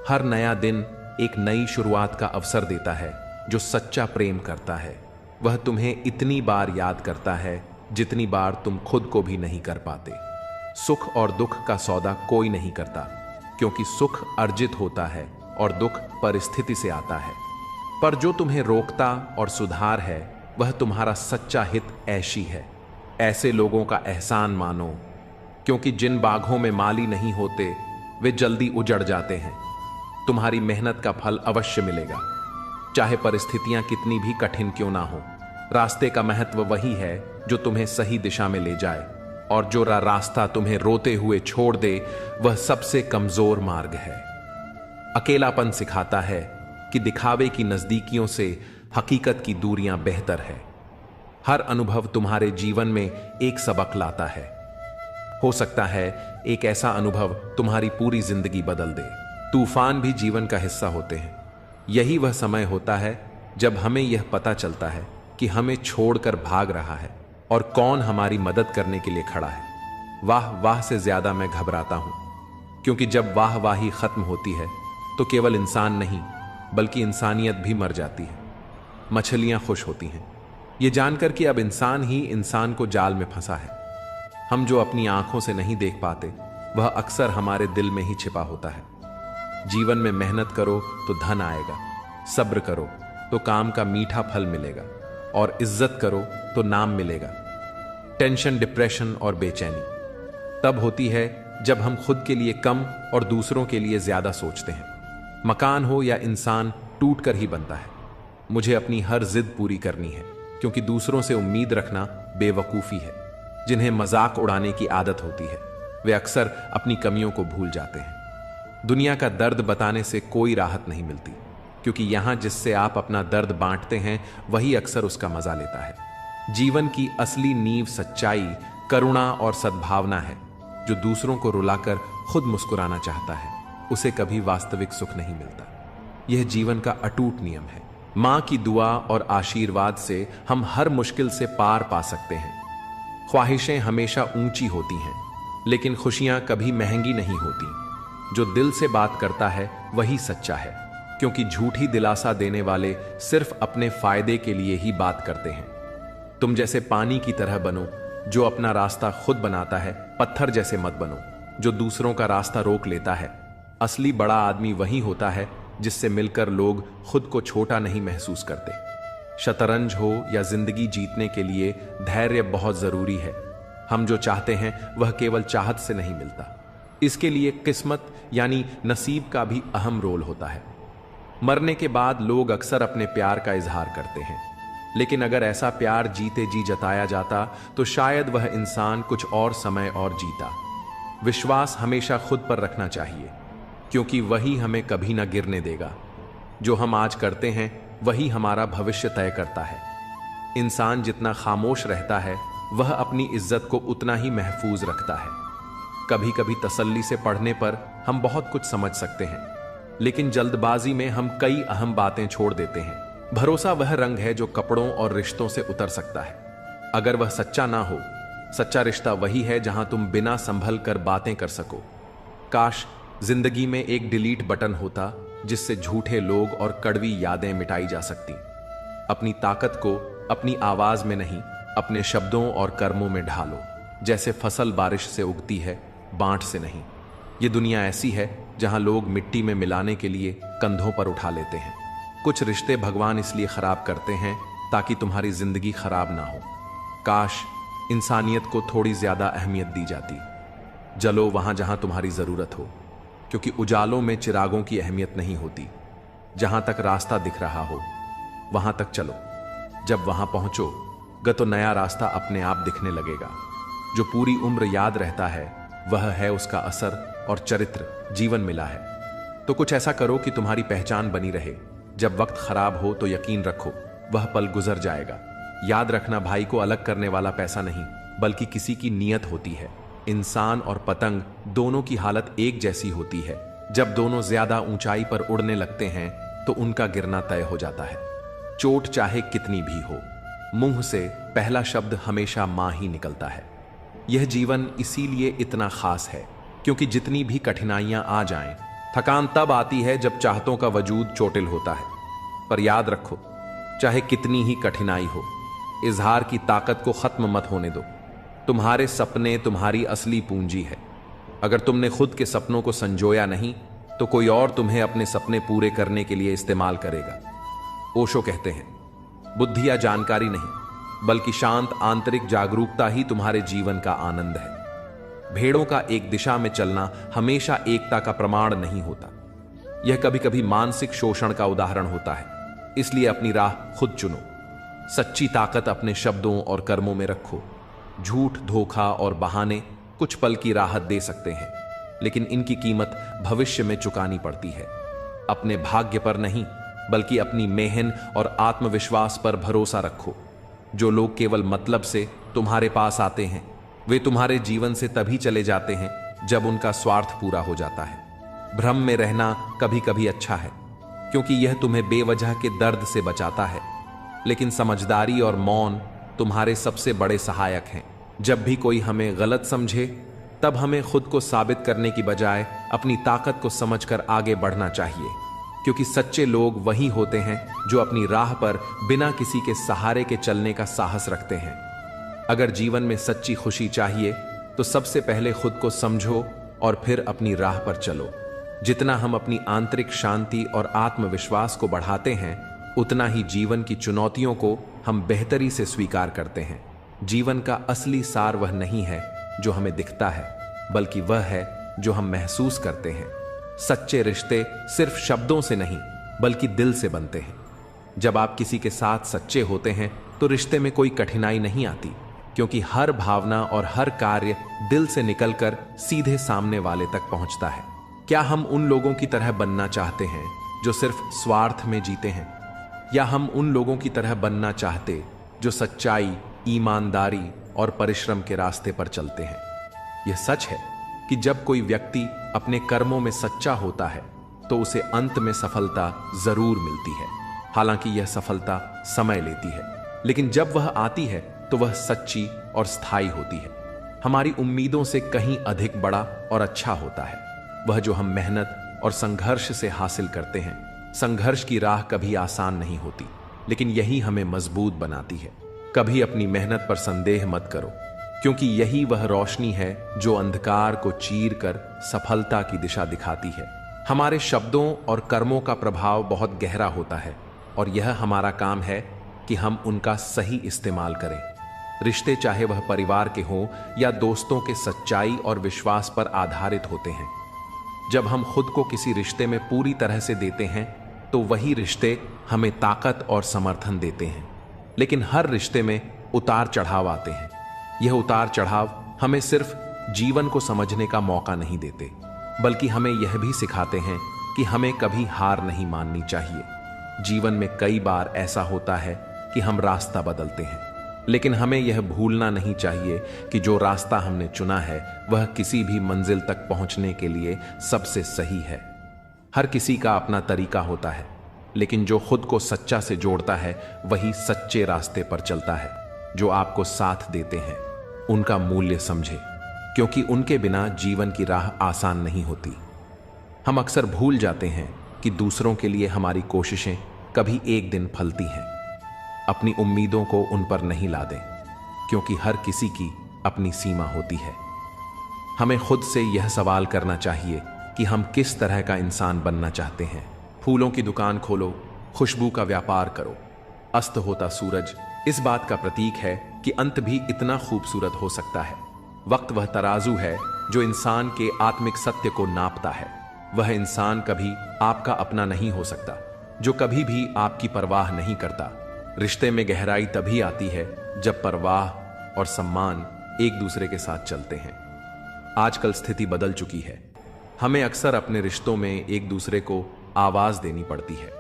हर नया दिन एक नई शुरुआत का अवसर देता है। जो सच्चा प्रेम करता है वह तुम्हें इतनी बार याद करता है जितनी बार तुम खुद को भी नहीं कर पाते। सुख और दुख का सौदा कोई नहीं करता, क्योंकि सुख अर्जित होता है और दुख परिस्थिति से आता है। पर जो तुम्हें रोकता और सुधार है वह तुम्हारा सच्चा हित ऐशी है। ऐसे लोगों का एहसान मानो, क्योंकि जिन बागों में माली नहीं होते वे जल्दी उजड़ जाते हैं। तुम्हारी मेहनत का फल अवश्य मिलेगा, चाहे परिस्थितियां कितनी भी कठिन क्यों ना हो। रास्ते का महत्व वही है जो तुम्हें सही दिशा में ले जाए, और जो रास्ता तुम्हें रोते हुए छोड़ दे वह सबसे कमजोर मार्ग है। अकेलापन सिखाता है कि दिखावे की नजदीकियों से हकीकत की दूरियां बेहतर है। हर अनुभव तुम्हारे जीवन में एक सबक लाता है। हो सकता है एक ऐसा अनुभव तुम्हारी पूरी जिंदगी बदल दे। तूफान भी जीवन का हिस्सा होते हैं। यही वह समय होता है जब हमें यह पता चलता है कि हमें छोड़कर भाग रहा है और कौन हमारी मदद करने के लिए खड़ा है। वाह वाह से ज्यादा मैं घबराता हूं, क्योंकि जब वाह वाही खत्म होती है तो केवल इंसान नहीं बल्कि इंसानियत भी मर जाती है। मछलियां खुश होती हैं ये जानकर कि अब इंसान ही इंसान को जाल में फंसा है। हम जो अपनी आंखों से नहीं देख पाते वह अक्सर हमारे दिल में ही छिपा होता है। जीवन में मेहनत करो तो धन आएगा, सब्र करो तो काम का मीठा फल मिलेगा, और इज्जत करो तो नाम मिलेगा। टेंशन, डिप्रेशन और बेचैनी तब होती है जब हम खुद के लिए कम और दूसरों के लिए ज्यादा सोचते हैं। मकान हो या इंसान टूट कर ही बनता है। मुझे अपनी हर जिद पूरी करनी है, क्योंकि दूसरों से उम्मीद रखना बेवकूफी है। जिन्हें मजाक उड़ाने की आदत होती है वे अक्सर अपनी कमियों को भूल जाते हैं। दुनिया का दर्द बताने से कोई राहत नहीं मिलती, क्योंकि यहां जिससे आप अपना दर्द बांटते हैं वही अक्सर उसका मजा लेता है। जीवन की असली नींव सच्चाई, करुणा और सद्भावना है। जो दूसरों को रुलाकर खुद मुस्कुराना चाहता है उसे कभी वास्तविक सुख नहीं मिलता। यह जीवन का अटूट नियम है। मां की दुआ और आशीर्वाद से हम हर मुश्किल से पार पा सकते हैं। ख्वाहिशें हमेशा ऊंची होती हैं, लेकिन खुशियां कभी महंगी नहीं होती। जो दिल से बात करता है वही सच्चा है, क्योंकि झूठी दिलासा देने वाले सिर्फ अपने फायदे के लिए ही बात करते हैं। तुम जैसे पानी की तरह बनो जो अपना रास्ता खुद बनाता है। पत्थर जैसे मत बनो जो दूसरों का रास्ता रोक लेता है। असली बड़ा आदमी वही होता है जिससे मिलकर लोग खुद को छोटा नहीं महसूस करते। शतरंज हो या जिंदगी जीतने के लिए धैर्य बहुत जरूरी है। हम जो चाहते हैं वह केवल चाहत से नहीं मिलता, इसके लिए किस्मत यानी नसीब का भी अहम रोल होता है। मरने के बाद लोग अक्सर अपने प्यार का इजहार करते हैं, लेकिन अगर ऐसा प्यार जीते जी जताया जाता तो शायद वह इंसान कुछ और समय और जीता। विश्वास हमेशा खुद पर रखना चाहिए, क्योंकि वही हमें कभी ना गिरने देगा। जो हम आज करते हैं वही हमारा भविष्य तय करता है। इंसान जितना खामोश रहता है वह अपनी इज्जत को उतना ही महफूज रखता है। कभी कभी तसल्ली से पढ़ने पर हम बहुत कुछ समझ सकते हैं, लेकिन जल्दबाजी में हम कई अहम बातें छोड़ देते हैं। भरोसा वह रंग है जो कपड़ों और रिश्तों से उतर सकता है। अगर वह सच्चा ना हो, सच्चा रिश्ता वही है जहां तुम बिना संभल कर बातें कर सको। काश जिंदगी में एक डिलीट बटन होता जिससे झूठे लोग और कड़वी यादें मिटाई जा सकती। अपनी ताकत को अपनी आवाज में नहीं, अपने शब्दों और कर्मों में ढालो। जैसे फसल बारिश से उगती है, बांट से नहीं। ये दुनिया ऐसी है जहां लोग मिट्टी में मिलाने के लिए कंधों पर उठा लेते हैं। कुछ रिश्ते भगवान इसलिए खराब करते हैं ताकि तुम्हारी जिंदगी खराब ना हो। काश इंसानियत को थोड़ी ज्यादा अहमियत दी जाती। जलो वहां जहां तुम्हारी जरूरत हो, क्योंकि उजालों में चिरागों की अहमियत नहीं होती। जहां तक रास्ता दिख रहा हो वहां तक चलो। जब वहां पहुंचोगे तो नया रास्ता अपने आप दिखने लगेगा। जो पूरी उम्र याद रहता है वह है उसका असर और चरित्र जीवन मिला है। तो कुछ ऐसा करो कि तुम्हारी पहचान बनी रहे। जब वक्त खराब हो तो यकीन रखो वह पल गुजर जाएगा। याद रखना, भाई को अलग करने वाला पैसा नहीं बल्कि किसी की नीयत होती है। इंसान और पतंग दोनों की हालत एक जैसी होती है। जब दोनों ज्यादा ऊंचाई पर उड़ने लगते हैं तो उनका गिरना तय हो जाता है। चोट चाहे कितनी भी हो, मुंह से पहला शब्द हमेशा मां ही निकलता है। यह जीवन इसीलिए इतना खास है क्योंकि जितनी भी कठिनाइयां आ जाएं, थकान तब आती है जब चाहतों का वजूद चोटिल होता है। पर याद रखो, चाहे कितनी ही कठिनाई हो, इजहार की ताकत को खत्म मत होने दो। तुम्हारे सपने तुम्हारी असली पूंजी है। अगर तुमने खुद के सपनों को संजोया नहीं तो कोई और तुम्हें अपने सपने पूरे करने के लिए इस्तेमाल करेगा। ओशो कहते हैं, बुद्धि या जानकारी नहीं बल्कि शांत आंतरिक जागरूकता ही तुम्हारे जीवन का आनंद है। भेड़ों का एक दिशा में चलना हमेशा एकता का प्रमाण नहीं होता। यह कभी कभी मानसिक शोषण का उदाहरण होता है। इसलिए अपनी राह खुद चुनो। सच्ची ताकत अपने शब्दों और कर्मों में रखो। झूठ, धोखा और बहाने कुछ पल की राहत दे सकते हैं, लेकिन इनकी कीमत भविष्य में चुकानी पड़ती है। अपने भाग्य पर नहीं बल्कि अपनी मेहनत और आत्मविश्वास पर भरोसा रखो। जो लोग केवल मतलब से तुम्हारे पास आते हैं वे तुम्हारे जीवन से तभी चले जाते हैं जब उनका स्वार्थ पूरा हो जाता है। भ्रम में रहना कभी कभी अच्छा है क्योंकि यह तुम्हें बेवजह के दर्द से बचाता है, लेकिन समझदारी और मौन तुम्हारे सबसे बड़े सहायक हैं। जब भी कोई हमें गलत समझे तब हमें खुद को साबित करने की बजाय अपनी ताकत को समझकर आगे बढ़ना चाहिए, क्योंकि सच्चे लोग वही होते हैं जो अपनी राह पर बिना किसी के सहारे के चलने का साहस रखते हैं। अगर जीवन में सच्ची खुशी चाहिए तो सबसे पहले खुद को समझो और फिर अपनी राह पर चलो। जितना हम अपनी आंतरिक शांति और आत्मविश्वास को बढ़ाते हैं उतना ही जीवन की चुनौतियों को हम बेहतरी से स्वीकार करते हैं। जीवन का असली सार वह नहीं है जो हमें दिखता है, बल्कि वह है जो हम महसूस करते हैं। सच्चे रिश्ते सिर्फ शब्दों से नहीं बल्कि दिल से बनते हैं। जब आप किसी के साथ सच्चे होते हैं तो रिश्ते में कोई कठिनाई नहीं आती, क्योंकि हर भावना और हर कार्य दिल से निकलकर सीधे सामने वाले तक पहुंचता है। क्या हम उन लोगों की तरह बनना चाहते हैं जो सिर्फ स्वार्थ में जीते हैं, या हम उन लोगों की तरह बनना चाहते जो सच्चाई, ईमानदारी और परिश्रम के रास्ते पर चलते हैं? यह सच है कि जब कोई व्यक्ति अपने कर्मों में सच्चा होता है तो उसे अंत में सफलता जरूर मिलती है। हालांकि यह सफलता समय लेती है, लेकिन जब वह आती है तो वह सच्ची और स्थायी होती है। हमारी उम्मीदों से कहीं अधिक बड़ा और अच्छा होता है वह जो हम मेहनत और संघर्ष से हासिल करते हैं। संघर्ष की राह कभी आसान नहीं होती, लेकिन यही हमें मजबूत बनाती है। कभी अपनी मेहनत पर संदेह मत करो, क्योंकि यही वह रोशनी है जो अंधकार को चीर कर सफलता की दिशा दिखाती है। हमारे शब्दों और कर्मों का प्रभाव बहुत गहरा होता है और यह हमारा काम है कि हम उनका सही इस्तेमाल करें। रिश्ते चाहे वह परिवार के हों या दोस्तों के, सच्चाई और विश्वास पर आधारित होते हैं। जब हम खुद को किसी रिश्ते में पूरी तरह से देते हैं तो वही रिश्ते हमें ताकत और समर्थन देते हैं। लेकिन हर रिश्ते में उतार चढ़ाव आते हैं। यह उतार चढ़ाव हमें सिर्फ जीवन को समझने का मौका नहीं देते, बल्कि हमें यह भी सिखाते हैं कि हमें कभी हार नहीं माननी चाहिए। जीवन में कई बार ऐसा होता है कि हम रास्ता बदलते हैं, लेकिन हमें यह भूलना नहीं चाहिए कि जो रास्ता हमने चुना है वह किसी भी मंजिल तक पहुंचने के लिए सबसे सही है। हर किसी का अपना तरीका होता है, लेकिन जो खुद को सच्चा से जोड़ता है वही सच्चे रास्ते पर चलता है। जो आपको साथ देते हैं उनका मूल्य समझे, क्योंकि उनके बिना जीवन की राह आसान नहीं होती। हम अक्सर भूल जाते हैं कि दूसरों के लिए हमारी कोशिशें कभी एक दिन फलती हैं। अपनी उम्मीदों को उन पर नहीं लादें, क्योंकि हर किसी की अपनी सीमा होती है। हमें खुद से यह सवाल करना चाहिए कि हम किस तरह का इंसान बनना चाहते हैं। फूलों की दुकान खोलो, खुशबू का व्यापार करो। अस्त होता सूरज इस बात का प्रतीक है कि अंत भी इतना खूबसूरत हो सकता है। वक्त वह तराजू है जो इंसान के आत्मिक सत्य को नापता है। वह इंसान कभी आपका अपना नहीं हो सकता जो कभी भी आपकी परवाह नहीं करता। रिश्ते में गहराई तभी आती है जब परवाह और सम्मान एक दूसरे के साथ चलते हैं। आजकल स्थिति बदल चुकी है। हमें अक्सर अपने रिश्तों में एक दूसरे को आवाज देनी पड़ती है।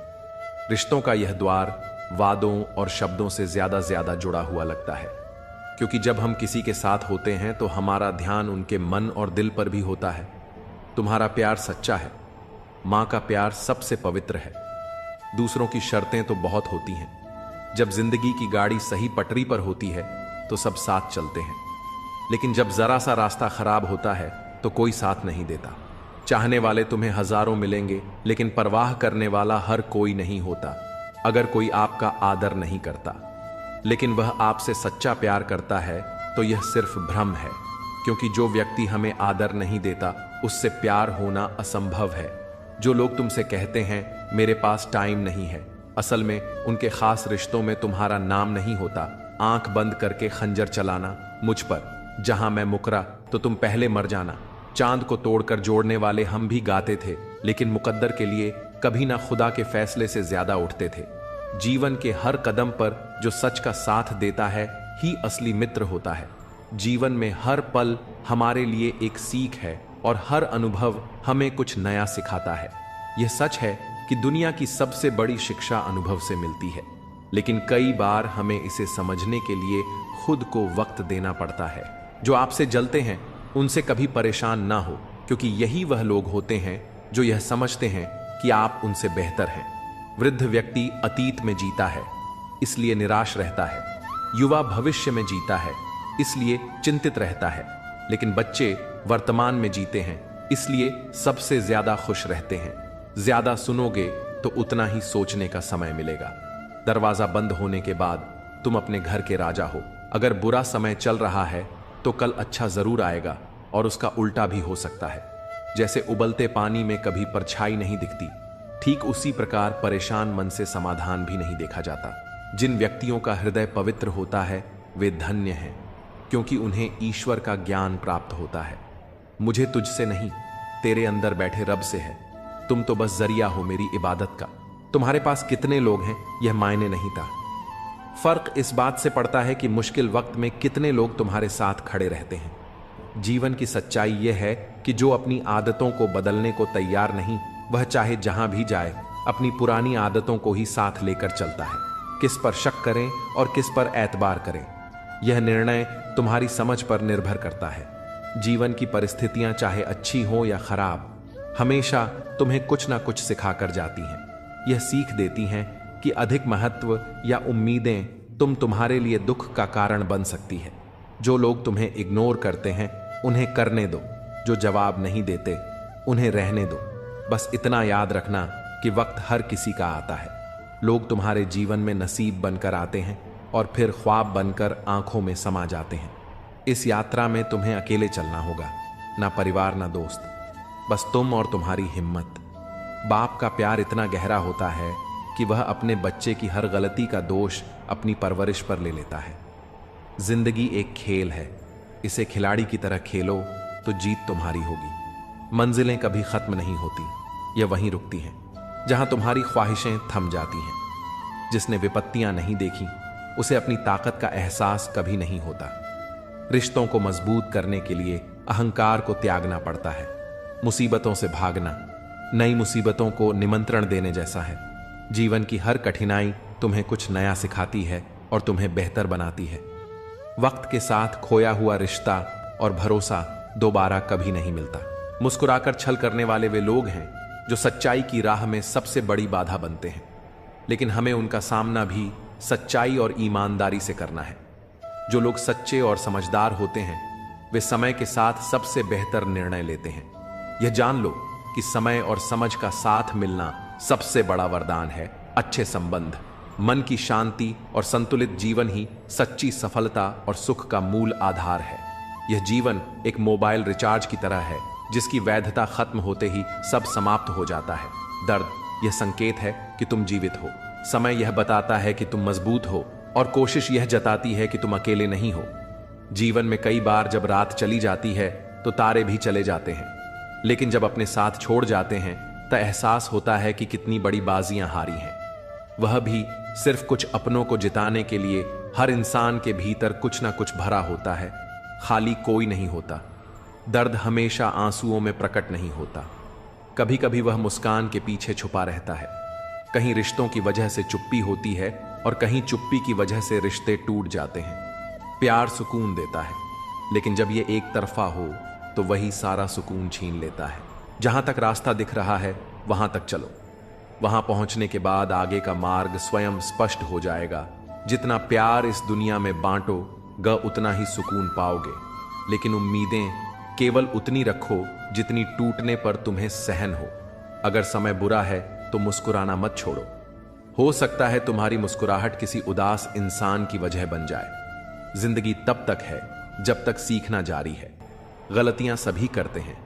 रिश्तों का यह द्वार वादों और शब्दों से ज्यादा जुड़ा हुआ लगता है, क्योंकि जब हम किसी के साथ होते हैं तो हमारा ध्यान उनके मन और दिल पर भी होता है। तुम्हारा प्यार सच्चा है। मां का प्यार सबसे पवित्र है। दूसरों की शर्तें तो बहुत होती हैं। जब जिंदगी की गाड़ी सही पटरी पर होती है तो सब साथ चलते हैं, लेकिन जब जरा सा रास्ता खराब होता है तो कोई साथ नहीं देता। चाहने वाले तुम्हें हजारों मिलेंगे, लेकिन परवाह करने वाला हर कोई नहीं होता। अगर कोई आपका आदर नहीं करता लेकिन वह आपसे सच्चा प्यार करता है तो यह सिर्फ भ्रम है, क्योंकि जो व्यक्ति हमें आदर नहीं देता उससे प्यार होना असंभव है। जो लोग तुमसे कहते हैं मेरे पास टाइम नहीं है, असल में उनके खास रिश्तों में तुम्हारा नाम नहीं होता। आंख बंद करके खंजर चलाना मुझ पर, जहां मैं मुकरा तो तुम पहले मर जाना। चांद को तोड़कर जोड़ने वाले हम भी गाते थे, लेकिन मुकद्दर के लिए कभी ना खुदा के फैसले से ज्यादा उठते थे। जीवन के हर कदम पर जो सच का साथ देता है ही असली मित्र होता है। जीवन में हर पल हमारे लिए एक सीख है और हर अनुभव हमें कुछ नया सिखाता है। यह सच है कि दुनिया की सबसे बड़ी शिक्षा अनुभव से मिलती है, लेकिन कई बार हमें इसे समझने के लिए खुद को वक्त देना पड़ता है। जो आपसे जलते हैं उनसे कभी परेशान ना हो, क्योंकि यही वह लोग होते हैं जो यह समझते हैं कि आप उनसे बेहतर हैं। वृद्ध व्यक्ति अतीत में जीता है, इसलिए निराश रहता है। युवा भविष्य में जीता है, इसलिए चिंतित रहता है। लेकिन बच्चे वर्तमान में जीते हैं, इसलिए सबसे ज्यादा खुश रहते हैं। ज्यादा सुनोगे तो उतना ही सोचने का समय मिलेगा। दरवाजा बंद होने के बाद तुम अपने घर के राजा हो। अगर बुरा समय चल रहा है तो कल अच्छा जरूर आएगा, और उसका उल्टा भी हो सकता है। जैसे उबलते पानी में कभी परछाई नहीं दिखती, ठीक उसी प्रकार परेशान मन से समाधान भी नहीं देखा जाता। जिन व्यक्तियों का हृदय पवित्र होता है वे धन्य हैं, क्योंकि उन्हें ईश्वर का ज्ञान प्राप्त होता है। मुझे तुझसे नहीं, तेरे अंदर बैठे रब से है। तुम तो बस जरिया हो मेरी इबादत का। तुम्हारे पास कितने लोग हैं यह मायने नहीं था। फर्क इस बात से पड़ता है कि मुश्किल वक्त में कितने लोग तुम्हारे साथ खड़े रहते हैं। जीवन की सच्चाई यह है कि जो अपनी आदतों को बदलने को तैयार नहीं, वह चाहे जहां भी जाए अपनी पुरानी आदतों को ही साथ लेकर चलता है। किस पर शक करें और किस पर एतबार करें, यह निर्णय तुम्हारी समझ पर निर्भर करता है। जीवन की परिस्थितियां चाहे अच्छी हो या खराब, हमेशा तुम्हें कुछ ना कुछ सिखाकर जाती हैं। यह सीख देती हैं कि अधिक महत्व या उम्मीदें तुम्हारे लिए दुख का कारण बन सकती है। जो लोग तुम्हें इग्नोर करते हैं उन्हें करने दो, जो जवाब नहीं देते उन्हें रहने दो। बस इतना याद रखना कि वक्त हर किसी का आता है। लोग तुम्हारे जीवन में नसीब बनकर आते हैं और फिर ख्वाब बनकर आंखों में समा जाते हैं। इस यात्रा में तुम्हें अकेले चलना होगा, ना परिवार ना दोस्त, बस तुम और तुम्हारी हिम्मत। बाप का प्यार इतना गहरा होता है कि वह अपने बच्चे की हर गलती का दोष अपनी परवरिश पर ले लेता है। जिंदगी एक खेल है, इसे खिलाड़ी की तरह खेलो तो जीत तुम्हारी होगी। मंजिलें कभी खत्म नहीं होती, यह वहीं रुकती हैं जहां तुम्हारी ख्वाहिशें थम जाती हैं। जिसने विपत्तियां नहीं देखी उसे अपनी ताकत का एहसास कभी नहीं होता। रिश्तों को मजबूत करने के लिए अहंकार को त्यागना पड़ता है। मुसीबतों से भागना नई मुसीबतों को निमंत्रण देने जैसा है। जीवन की हर कठिनाई तुम्हें कुछ नया सिखाती है और तुम्हें बेहतर बनाती है। वक्त के साथ खोया हुआ रिश्ता और भरोसा दोबारा कभी नहीं मिलता। मुस्कुराकर छल करने वाले वे लोग हैं जो सच्चाई की राह में सबसे बड़ी बाधा बनते हैं। लेकिन हमें उनका सामना भी सच्चाई और ईमानदारी से करना है। जो लोग सच्चे और समझदार होते हैं वे समय के साथ सबसे बेहतर निर्णय लेते हैं। यह जान लो कि समय और समझ का साथ मिलना सबसे बड़ा वरदान है। अच्छे संबंध, मन की शांति और संतुलित जीवन ही सच्ची सफलता और सुख का मूल आधार है। यह जीवन एक मोबाइल रिचार्ज की तरह है जिसकी वैधता खत्म होते ही सब समाप्त हो जाता है। दर्द यह संकेत है कि तुम जीवित हो, समय यह बताता है कि तुम मजबूत हो और कोशिश यह जताती है कि तुम अकेले नहीं हो। जीवन में कई बार जब रात चली जाती है तो तारे भी चले जाते हैं, लेकिन जब अपने साथ छोड़ जाते हैं तो एहसास होता है कि कितनी बड़ी बाजियां हारी हैं। वह भी सिर्फ कुछ अपनों को जिताने के लिए। हर इंसान के भीतर कुछ ना कुछ भरा होता है, खाली कोई नहीं होता। दर्द हमेशा आंसुओं में प्रकट नहीं होता, कभी कभी वह मुस्कान के पीछे छुपा रहता है। कहीं रिश्तों की वजह से चुप्पी होती है और कहीं चुप्पी की वजह से रिश्ते टूट जाते हैं। प्यार सुकून देता है, लेकिन जब यह एक तरफा हो तो वही सारा सुकून छीन लेता है। जहां तक रास्ता दिख रहा है वहां तक चलो, वहां पहुंचने के बाद आगे का मार्ग स्वयं स्पष्ट हो जाएगा। जितना प्यार इस दुनिया में बांटोगे उतना ही सुकून पाओगे, लेकिन उम्मीदें केवल उतनी रखो जितनी टूटने पर तुम्हें सहन हो। अगर समय बुरा है तो मुस्कुराना मत छोड़ो, हो सकता है तुम्हारी मुस्कुराहट किसी उदास इंसान की वजह बन जाए। जिंदगी तब तक है जब तक सीखना जारी है। गलतियां सभी करते हैं,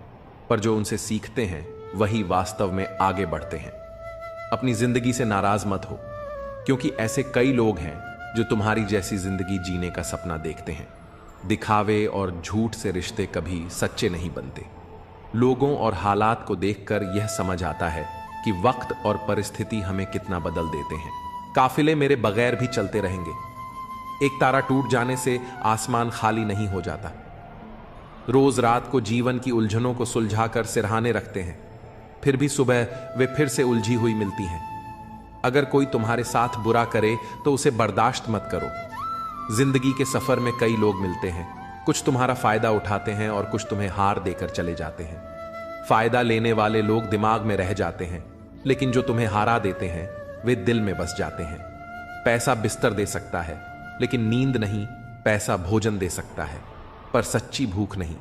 पर जो उनसे सीखते हैं वही वास्तव में आगे बढ़ते हैं। अपनी जिंदगी से नाराज मत हो, क्योंकि ऐसे कई लोग हैं जो तुम्हारी जैसी जिंदगी जीने का सपना देखते हैं। दिखावे और झूठ से रिश्ते कभी सच्चे नहीं बनते। लोगों और हालात को देखकर यह समझ आता है कि वक्त और परिस्थिति हमें कितना बदल देते हैं। काफिले मेरे बगैर भी चलते रहेंगे। एक तारा टूट जाने से आसमान खाली नहीं हो जाता। रोज रात को जीवन की उलझनों को सुलझाकर सिरहाने रखते हैं, फिर भी सुबह वे फिर से उलझी हुई मिलती हैं। अगर कोई तुम्हारे साथ बुरा करे तो उसे बर्दाश्त मत करो। जिंदगी के सफर में कई लोग मिलते हैं, कुछ तुम्हारा फायदा उठाते हैं और कुछ तुम्हें हार देकर चले जाते हैं। फायदा लेने वाले लोग दिमाग में रह जाते हैं, लेकिन जो तुम्हें हारा देते हैं वे दिल में बस जाते हैं। पैसा बिस्तर दे सकता है, लेकिन नींद नहीं। पैसा भोजन दे सकता है, पर सच्ची भूख नहीं।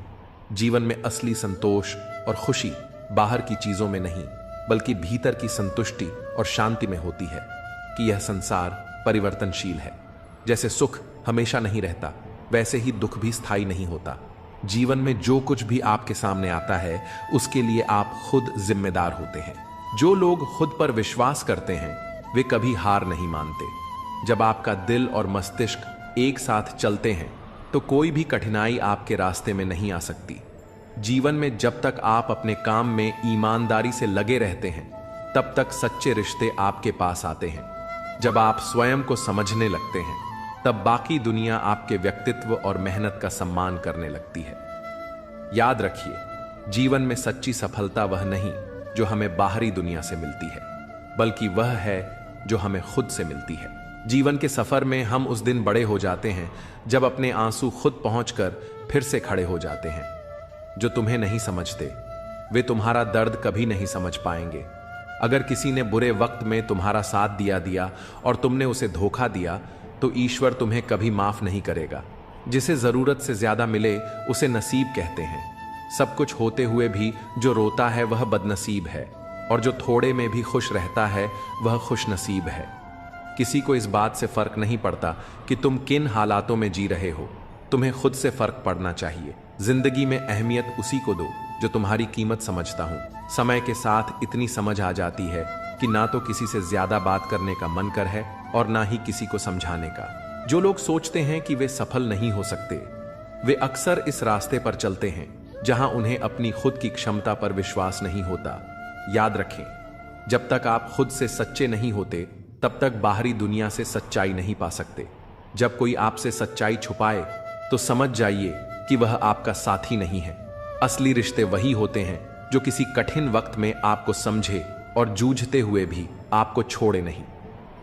जीवन में असली संतोष और खुशी बाहर की चीजों में नहीं, बल्कि भीतर की संतुष्टि और शांति में होती है कि यह संसार परिवर्तनशील है। जैसे सुख हमेशा नहीं रहता, वैसे ही दुख भी स्थायी नहीं होता। जीवन में जो कुछ भी आपके सामने आता है उसके लिए आप खुद जिम्मेदार होते हैं। जो लोग खुद पर विश्वास करते हैं वे कभी हार नहीं मानते। जब आपका दिल और मस्तिष्क एक साथ चलते हैं तो कोई भी कठिनाई आपके रास्ते में नहीं आ सकती। जीवन में जब तक आप अपने काम में ईमानदारी से लगे रहते हैं तब तक सच्चे रिश्ते आपके पास आते हैं। जब आप स्वयं को समझने लगते हैं तब बाकी दुनिया आपके व्यक्तित्व और मेहनत का सम्मान करने लगती है। याद रखिए, जीवन में सच्ची सफलता वह नहीं जो हमें बाहरी दुनिया से मिलती है, बल्कि वह है जो हमें खुद से मिलती है। जीवन के सफर में हम उस दिन बड़े हो जाते हैं जब अपने आंसू खुद पहुंचकर फिर से खड़े हो जाते हैं। जो तुम्हें नहीं समझते वे तुम्हारा दर्द कभी नहीं समझ पाएंगे। अगर किसी ने बुरे वक्त में तुम्हारा साथ दिया और तुमने उसे धोखा दिया तो ईश्वर तुम्हें कभी माफ नहीं करेगा। जिसे जरूरत से ज्यादा मिले उसे नसीब कहते हैं। सब कुछ होते हुए भी जो रोता है वह बदनसीब है, और जो थोड़े में भी खुश रहता है वह खुशनसीब है। किसी को इस बात से फर्क नहीं पड़ता कि तुम किन हालातों में जी रहे हो, तुम्हें खुद से फर्क पड़ना चाहिए। जिंदगी में अहमियत उसी को दो जो तुम्हारी कीमत समझता हूं। समय के साथ इतनी समझ आ जाती है कि ना तो किसी से ज्यादा बात करने का मन कर है और ना ही किसी को समझाने का। जो लोग सोचते हैं कि वे सफल नहीं हो सकते वे अक्सर इस रास्ते पर चलते हैं जहां उन्हें अपनी खुद की क्षमता पर विश्वास नहीं होता। याद रखें, जब तक आप खुद से सच्चे नहीं होते तब तक बाहरी दुनिया से सच्चाई नहीं पा सकते। जब कोई आपसे सच्चाई छुपाए तो समझ जाइए कि वह आपका साथी नहीं है। असली रिश्ते वही होते हैं जो किसी कठिन वक्त में आपको समझे और जूझते हुए भी आपको छोड़े नहीं।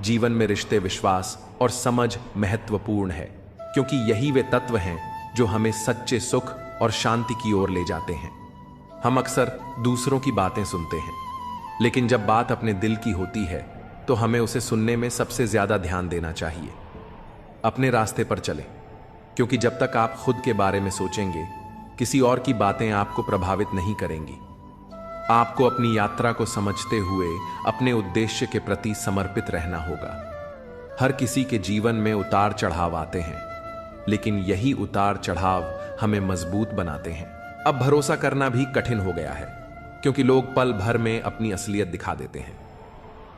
जीवन में रिश्ते, विश्वास और समझ महत्वपूर्ण है, क्योंकि यही वे तत्व हैं जो हमें सच्चे सुख और शांति की ओर ले जाते हैं। हम अक्सर दूसरों की बातें सुनते हैं, लेकिन जब बात अपने दिल की होती है तो हमें उसे सुनने में सबसे ज्यादा ध्यान देना चाहिए। अपने रास्ते पर चलें, क्योंकि जब तक आप खुद के बारे में सोचेंगे, किसी और की बातें आपको प्रभावित नहीं करेंगी। आपको अपनी यात्रा को समझते हुए अपने उद्देश्य के प्रति समर्पित रहना होगा। हर किसी के जीवन में उतार चढ़ाव आते हैं, लेकिन यही उतार चढ़ाव हमें मजबूत बनाते हैं। अब भरोसा करना भी कठिन हो गया है, क्योंकि लोग पल भर में अपनी असलियत दिखा देते हैं।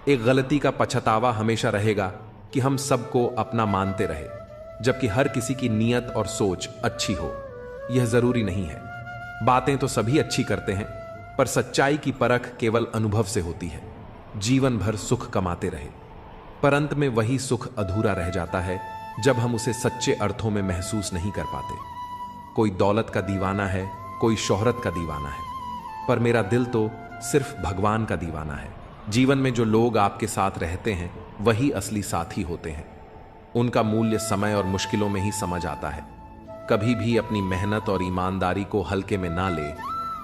एक गलती का पछतावा हमेशा रहेगा कि हम सबको अपना मानते रहे, जबकि हर किसी की नीयत और सोच अच्छी हो। यह जरूरी नहीं है। बातें तो सभी अच्छी करते हैं, पर सच्चाई की परख केवल अनुभव से होती है। जीवन भर सुख कमाते रहे, पर अंत में वही सुख अधूरा रह जाता है जब हम उसे सच्चे अर्थों में महसूस नहीं कर पाते। कोई दौलत का दीवाना है, कोई शोहरत का दीवाना है, पर मेरा दिल तो सिर्फ भगवान का दीवाना है। जीवन में जो लोग आपके साथ रहते हैं वही असली साथी होते हैं। उनका मूल्य समय और मुश्किलों में ही समझ आता है। कभी भी अपनी मेहनत और ईमानदारी को हल्के में ना ले,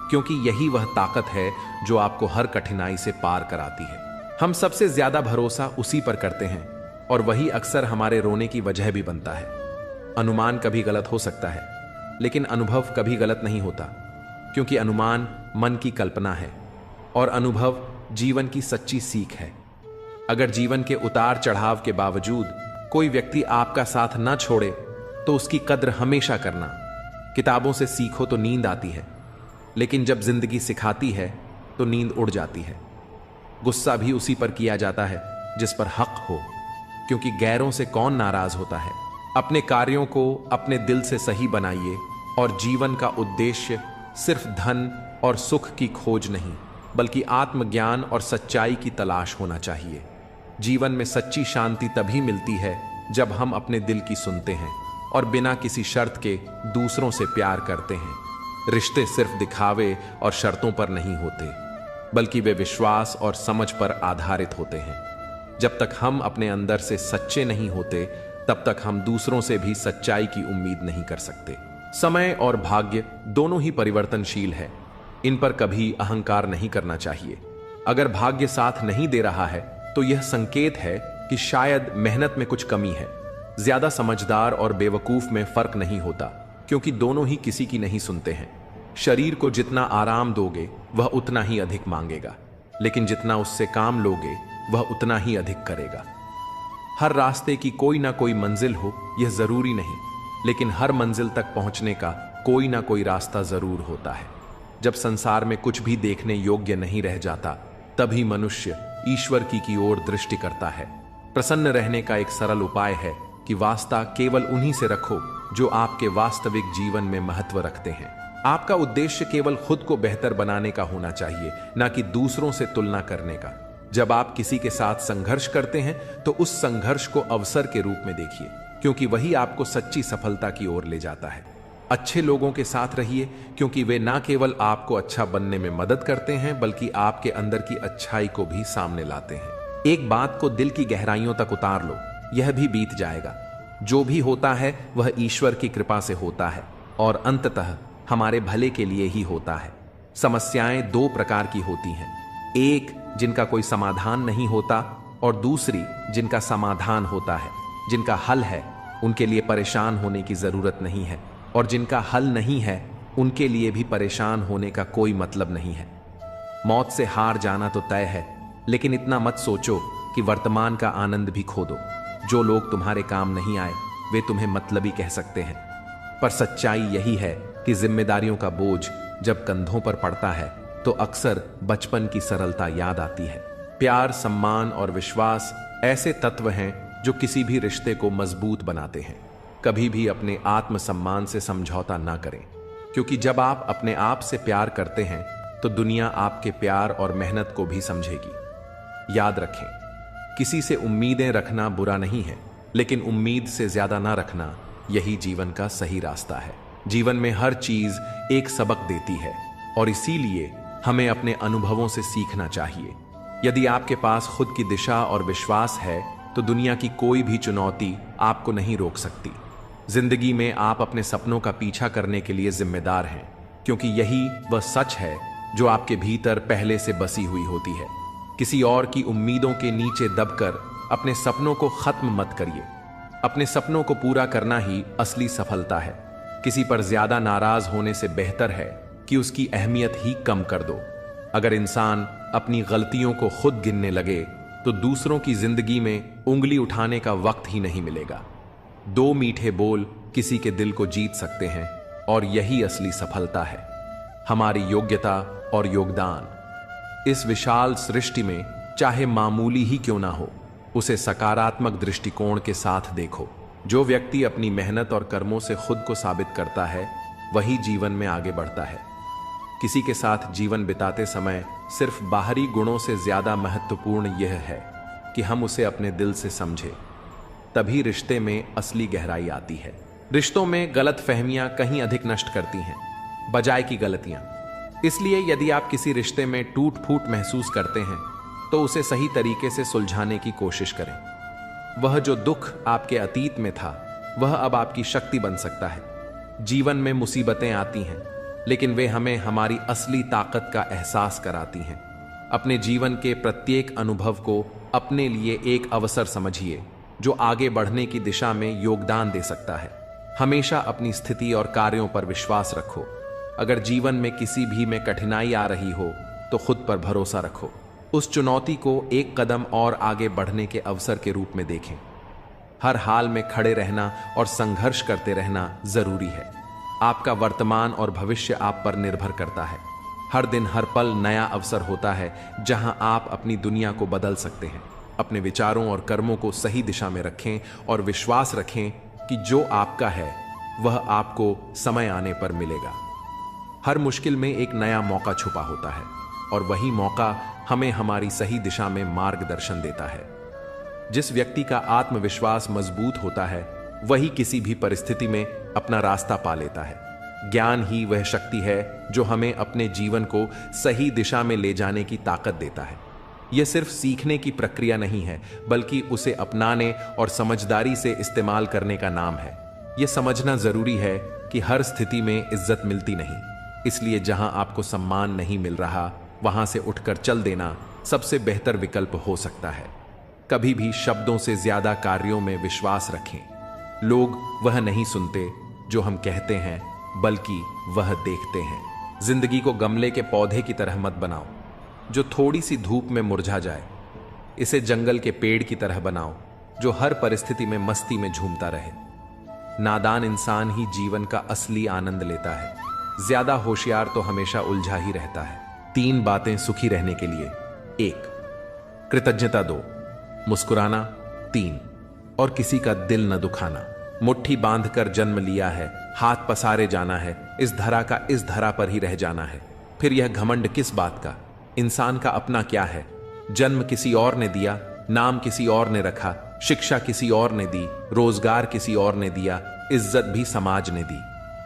क्योंकि यही वह ताकत है जो आपको हर कठिनाई से पार कराती है। हम सबसे ज्यादा भरोसा उसी पर करते हैं, और वही अक्सर हमारे रोने की वजह भी बनता है। अनुमान कभी गलत हो सकता है, लेकिन अनुभव कभी गलत नहीं होता, क्योंकि अनुमान मन की कल्पना है और अनुभव जीवन की सच्ची सीख है। अगर जीवन के उतार चढ़ाव के बावजूद कोई व्यक्ति आपका साथ न छोड़े, तो उसकी कद्र हमेशा करना। किताबों से सीखो तो नींद आती है, लेकिन जब जिंदगी सिखाती है तो नींद उड़ जाती है। गुस्सा भी उसी पर किया जाता है जिस पर हक हो, क्योंकि गैरों से कौन नाराज होता है। अपने कार्यों को अपने दिल से सही बनाइए, और जीवन का उद्देश्य सिर्फ धन और सुख की खोज नहीं, बल्कि आत्मज्ञान और सच्चाई की तलाश होना चाहिए। जीवन में सच्ची शांति तभी मिलती है जब हम अपने दिल की सुनते हैं और बिना किसी शर्त के दूसरों से प्यार करते हैं। रिश्ते सिर्फ दिखावे और शर्तों पर नहीं होते, बल्कि वे विश्वास और समझ पर आधारित होते हैं। जब तक हम अपने अंदर से सच्चे नहीं होते, तब तक हम दूसरों से भी सच्चाई की उम्मीद नहीं कर सकते। समय और भाग्य दोनों ही परिवर्तनशील है। इन पर कभी अहंकार नहीं करना चाहिए। अगर भाग्य साथ नहीं दे रहा है, तो यह संकेत है कि शायद मेहनत में कुछ कमी है। ज्यादा समझदार और बेवकूफ में फर्क नहीं होता, क्योंकि दोनों ही किसी की नहीं सुनते हैं। शरीर को जितना आराम दोगे, वह उतना ही अधिक मांगेगा, लेकिन जितना उससे काम लोगे, वह उतना ही अधिक करेगा। हर रास्ते की कोई ना कोई मंजिल हो, यह जरूरी नहीं, लेकिन हर मंजिल तक पहुंचने का कोई ना कोई रास्ता जरूर होता है। जब संसार में कुछ भी देखने योग्य नहीं रह जाता, तभी मनुष्य ईश्वर की ओर दृष्टि करता है। प्रसन्न रहने का एक सरल उपाय है कि वास्ता केवल उन्हीं से रखो जो आपके वास्तविक जीवन में महत्व रखते हैं। आपका उद्देश्य केवल खुद को बेहतर बनाने का होना चाहिए, ना कि दूसरों से तुलना करने का। जब आप किसी के साथ संघर्ष करते हैं, तो उस संघर्ष को अवसर के रूप में देखिए, क्योंकि वही आपको सच्ची सफलता की ओर ले जाता है। अच्छे लोगों के साथ रहिए, क्योंकि वे ना केवल आपको अच्छा बनने में मदद करते हैं, बल्कि आपके अंदर की अच्छाई को भी सामने लाते हैं। एक बात को दिल की गहराइयों तक उतार लो, यह भी बीत जाएगा। जो भी होता है वह ईश्वर की कृपा से होता है, और अंततः हमारे भले के लिए ही होता है। समस्याएं दो प्रकार की होती हैं, एक जिनका कोई समाधान नहीं होता, और दूसरी जिनका समाधान होता है। जिनका हल है उनके लिए परेशान होने की जरूरत नहीं है, और जिनका हल नहीं है उनके लिए भी परेशान होने का कोई मतलब नहीं है। मौत से हार जाना तो तय है, लेकिन इतना मत सोचो कि वर्तमान का आनंद भी खो दो। जो लोग तुम्हारे काम नहीं आए, वे तुम्हें मतलबी कह सकते हैं, पर सच्चाई यही है कि जिम्मेदारियों का बोझ जब कंधों पर पड़ता है, तो अक्सर बचपन की सरलता याद आती है। प्यार, सम्मान और विश्वास ऐसे तत्व हैं जो किसी भी रिश्ते को मजबूत बनाते हैं। कभी भी अपने आत्मसम्मान से समझौता ना करें, क्योंकि जब आप अपने आप से प्यार करते हैं, तो दुनिया आपके प्यार और मेहनत को भी समझेगी। याद रखें, किसी से उम्मीदें रखना बुरा नहीं है, लेकिन उम्मीद से ज्यादा ना रखना यही जीवन का सही रास्ता है। जीवन में हर चीज एक सबक देती है, और इसीलिए हमें अपने अनुभवों से सीखना चाहिए। यदि आपके पास खुद की दिशा और विश्वास है, तो दुनिया की कोई भी चुनौती आपको नहीं रोक सकती। जिंदगी में आप अपने सपनों का पीछा करने के लिए जिम्मेदार हैं, क्योंकि यही वह सच है जो आपके भीतर पहले से बसी हुई होती है। किसी और की उम्मीदों के नीचे दबकर अपने सपनों को खत्म मत करिए। अपने सपनों को पूरा करना ही असली सफलता है। किसी पर ज्यादा नाराज होने से बेहतर है कि उसकी अहमियत ही कम कर दो। अगर इंसान अपनी गलतियों को खुद गिनने लगे तो दूसरों की जिंदगी में उंगली उठाने का वक्त ही नहीं मिलेगा। 2 मीठे बोल किसी के दिल को जीत सकते हैं और यही असली सफलता है, हमारी योग्यता और योगदान। इस विशाल सृष्टि में चाहे मामूली ही क्यों ना हो, उसे सकारात्मक दृष्टिकोण के साथ देखो। जो व्यक्ति अपनी मेहनत और कर्मों से खुद को साबित करता है वही जीवन में आगे बढ़ता है। किसी के साथ जीवन बिताते समय सिर्फ बाहरी गुणों से ज्यादा महत्वपूर्ण यह है कि हम उसे अपने दिल से समझें। तभी रिश्ते में असली गहराई आती है। रिश्तों में गलत फहमियां कहीं अधिक नष्ट करती हैं बजाय की गलतियां। इसलिए यदि आप किसी रिश्ते में टूट फूट महसूस करते हैं तो उसे सही तरीके से सुलझाने की कोशिश करें। वह जो दुख आपके अतीत में था वह अब आपकी शक्ति बन सकता है। जीवन में मुसीबतें आती हैं लेकिन वे हमें हमारी असली ताकत का एहसास कराती हैं। अपने जीवन के प्रत्येक अनुभव को अपने लिए एक अवसर समझिए जो आगे बढ़ने की दिशा में योगदान दे सकता है। हमेशा अपनी स्थिति और कार्यों पर विश्वास रखो। अगर जीवन में किसी भी में कठिनाई आ रही हो तो खुद पर भरोसा रखो। उस चुनौती को एक कदम और आगे बढ़ने के अवसर के रूप में देखें। हर हाल में खड़े रहना और संघर्ष करते रहना जरूरी है। आपका वर्तमान और भविष्य आप पर निर्भर करता है। हर दिन हर पल नया अवसर होता है जहां आप अपनी दुनिया को बदल सकते हैं। अपने विचारों और कर्मों को सही दिशा में रखें और विश्वास रखें कि जो आपका है वह आपको समय आने पर मिलेगा। हर मुश्किल में एक नया मौका छुपा होता है और वही मौका हमें हमारी सही दिशा में मार्गदर्शन देता है। जिस व्यक्ति का आत्मविश्वास मजबूत होता है वही किसी भी परिस्थिति में अपना रास्ता पा लेता है। ज्ञान ही वह शक्ति है जो हमें अपने जीवन को सही दिशा में ले जाने की ताकत देता है। यह सिर्फ सीखने की प्रक्रिया नहीं है बल्कि उसे अपनाने और समझदारी से इस्तेमाल करने का नाम है। यह समझना जरूरी है कि हर स्थिति में इज्जत मिलती नहीं, इसलिए जहां आपको सम्मान नहीं मिल रहा वहां से उठकर चल देना सबसे बेहतर विकल्प हो सकता है। कभी भी शब्दों से ज्यादा कार्यों में विश्वास रखें। लोग वह नहीं सुनते जो हम कहते हैं बल्कि वह देखते हैं। जिंदगी को गमले के पौधे की तरह मत बनाओ जो थोड़ी सी धूप में मुरझा जाए। इसे जंगल के पेड़ की तरह बनाओ जो हर परिस्थिति में मस्ती में झूमता रहे। नादान इंसान ही जीवन का असली आनंद लेता है। ज्यादा होशियार तो हमेशा उलझा ही रहता है। 3 बातें सुखी रहने के लिए। 1, कृतज्ञता 2, मुस्कुराना 3, और किसी का दिल न दुखाना। मुट्ठी बांधकर जन्म लिया है, हाथ पसारे जाना है, इस धरा का इस धरा पर ही रह जाना है। फिर यह घमंड किस बात का? इंसान का अपना क्या है? जन्म किसी और ने दिया, नाम किसी और ने रखा, शिक्षा किसी और ने दी, रोजगार किसी और ने दिया, इज्जत भी समाज ने दी।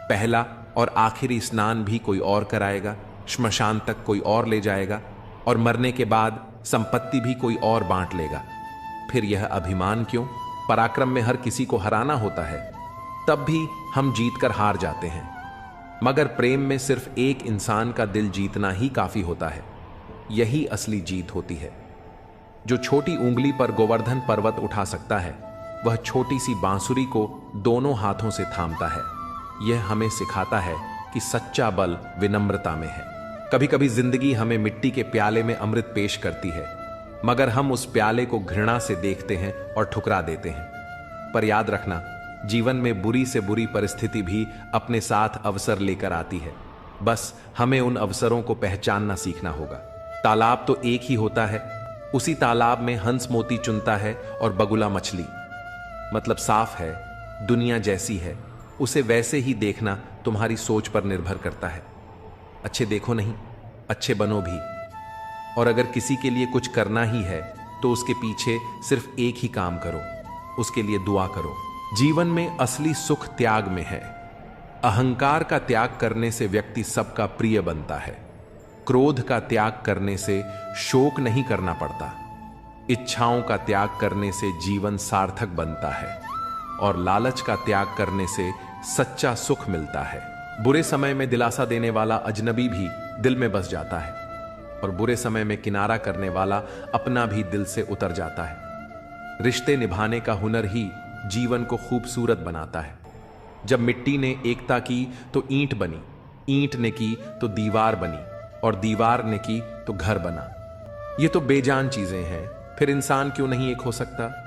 पहला और आखिरी स्नान भी कोई और कराएगा, श्मशान तक कोई और ले जाएगा और मरने के बाद संपत्ति भी कोई और बांट लेगा। फिर यह अभिमान क्यों? पराक्रम में हर किसी को हराना होता है, तब भी हम जीतकर हार जाते हैं। मगर प्रेम में सिर्फ एक इंसान का दिल जीतना ही काफी होता है। यही असली जीत होती है। जो छोटी उंगली पर गोवर्धन पर्वत उठा सकता है वह छोटी सी बांसुरी को दोनों हाथों से थामता है। यह हमें सिखाता है कि सच्चा बल विनम्रता में है। कभी कभी जिंदगी हमें मिट्टी के प्याले में अमृत पेश करती है मगर हम उस प्याले को घृणा से देखते हैं और ठुकरा देते हैं। पर याद रखना, जीवन में बुरी से बुरी परिस्थिति भी अपने साथ अवसर लेकर आती है। बस हमें उन अवसरों को पहचानना सीखना होगा। तालाब तो एक ही होता है, उसी तालाब में हंस मोती चुनता है और बगुला मछली। मतलब साफ है, दुनिया जैसी है, उसे वैसे ही देखना तुम्हारी सोच पर निर्भर करता है। अच्छे देखो नहीं, अच्छे बनो भी। और अगर किसी के लिए कुछ करना ही है तो उसके पीछे सिर्फ एक ही काम करो, उसके लिए दुआ करो। जीवन में असली सुख त्याग में है। अहंकार का त्याग करने से व्यक्ति सबका प्रिय बनता है। क्रोध का त्याग करने से शोक नहीं करना पड़ता। इच्छाओं का त्याग करने से जीवन सार्थक बनता है और लालच का त्याग करने से सच्चा सुख मिलता है। बुरे समय में दिलासा देने वाला अजनबी भी दिल में बस जाता है। और बुरे समय में किनारा करने वाला अपना भी दिल से उतर जाता है। रिश्ते निभाने का हुनर ही जीवन को खूबसूरत बनाता है। जब मिट्टी ने एकता की तो ईंट बनी, ईंट ने की तो दीवार बनी, और दीवार ने की तो घर बना। ये तो बेजान चीजें हैं, फिर इंसान क्यों नहीं एक हो सकता?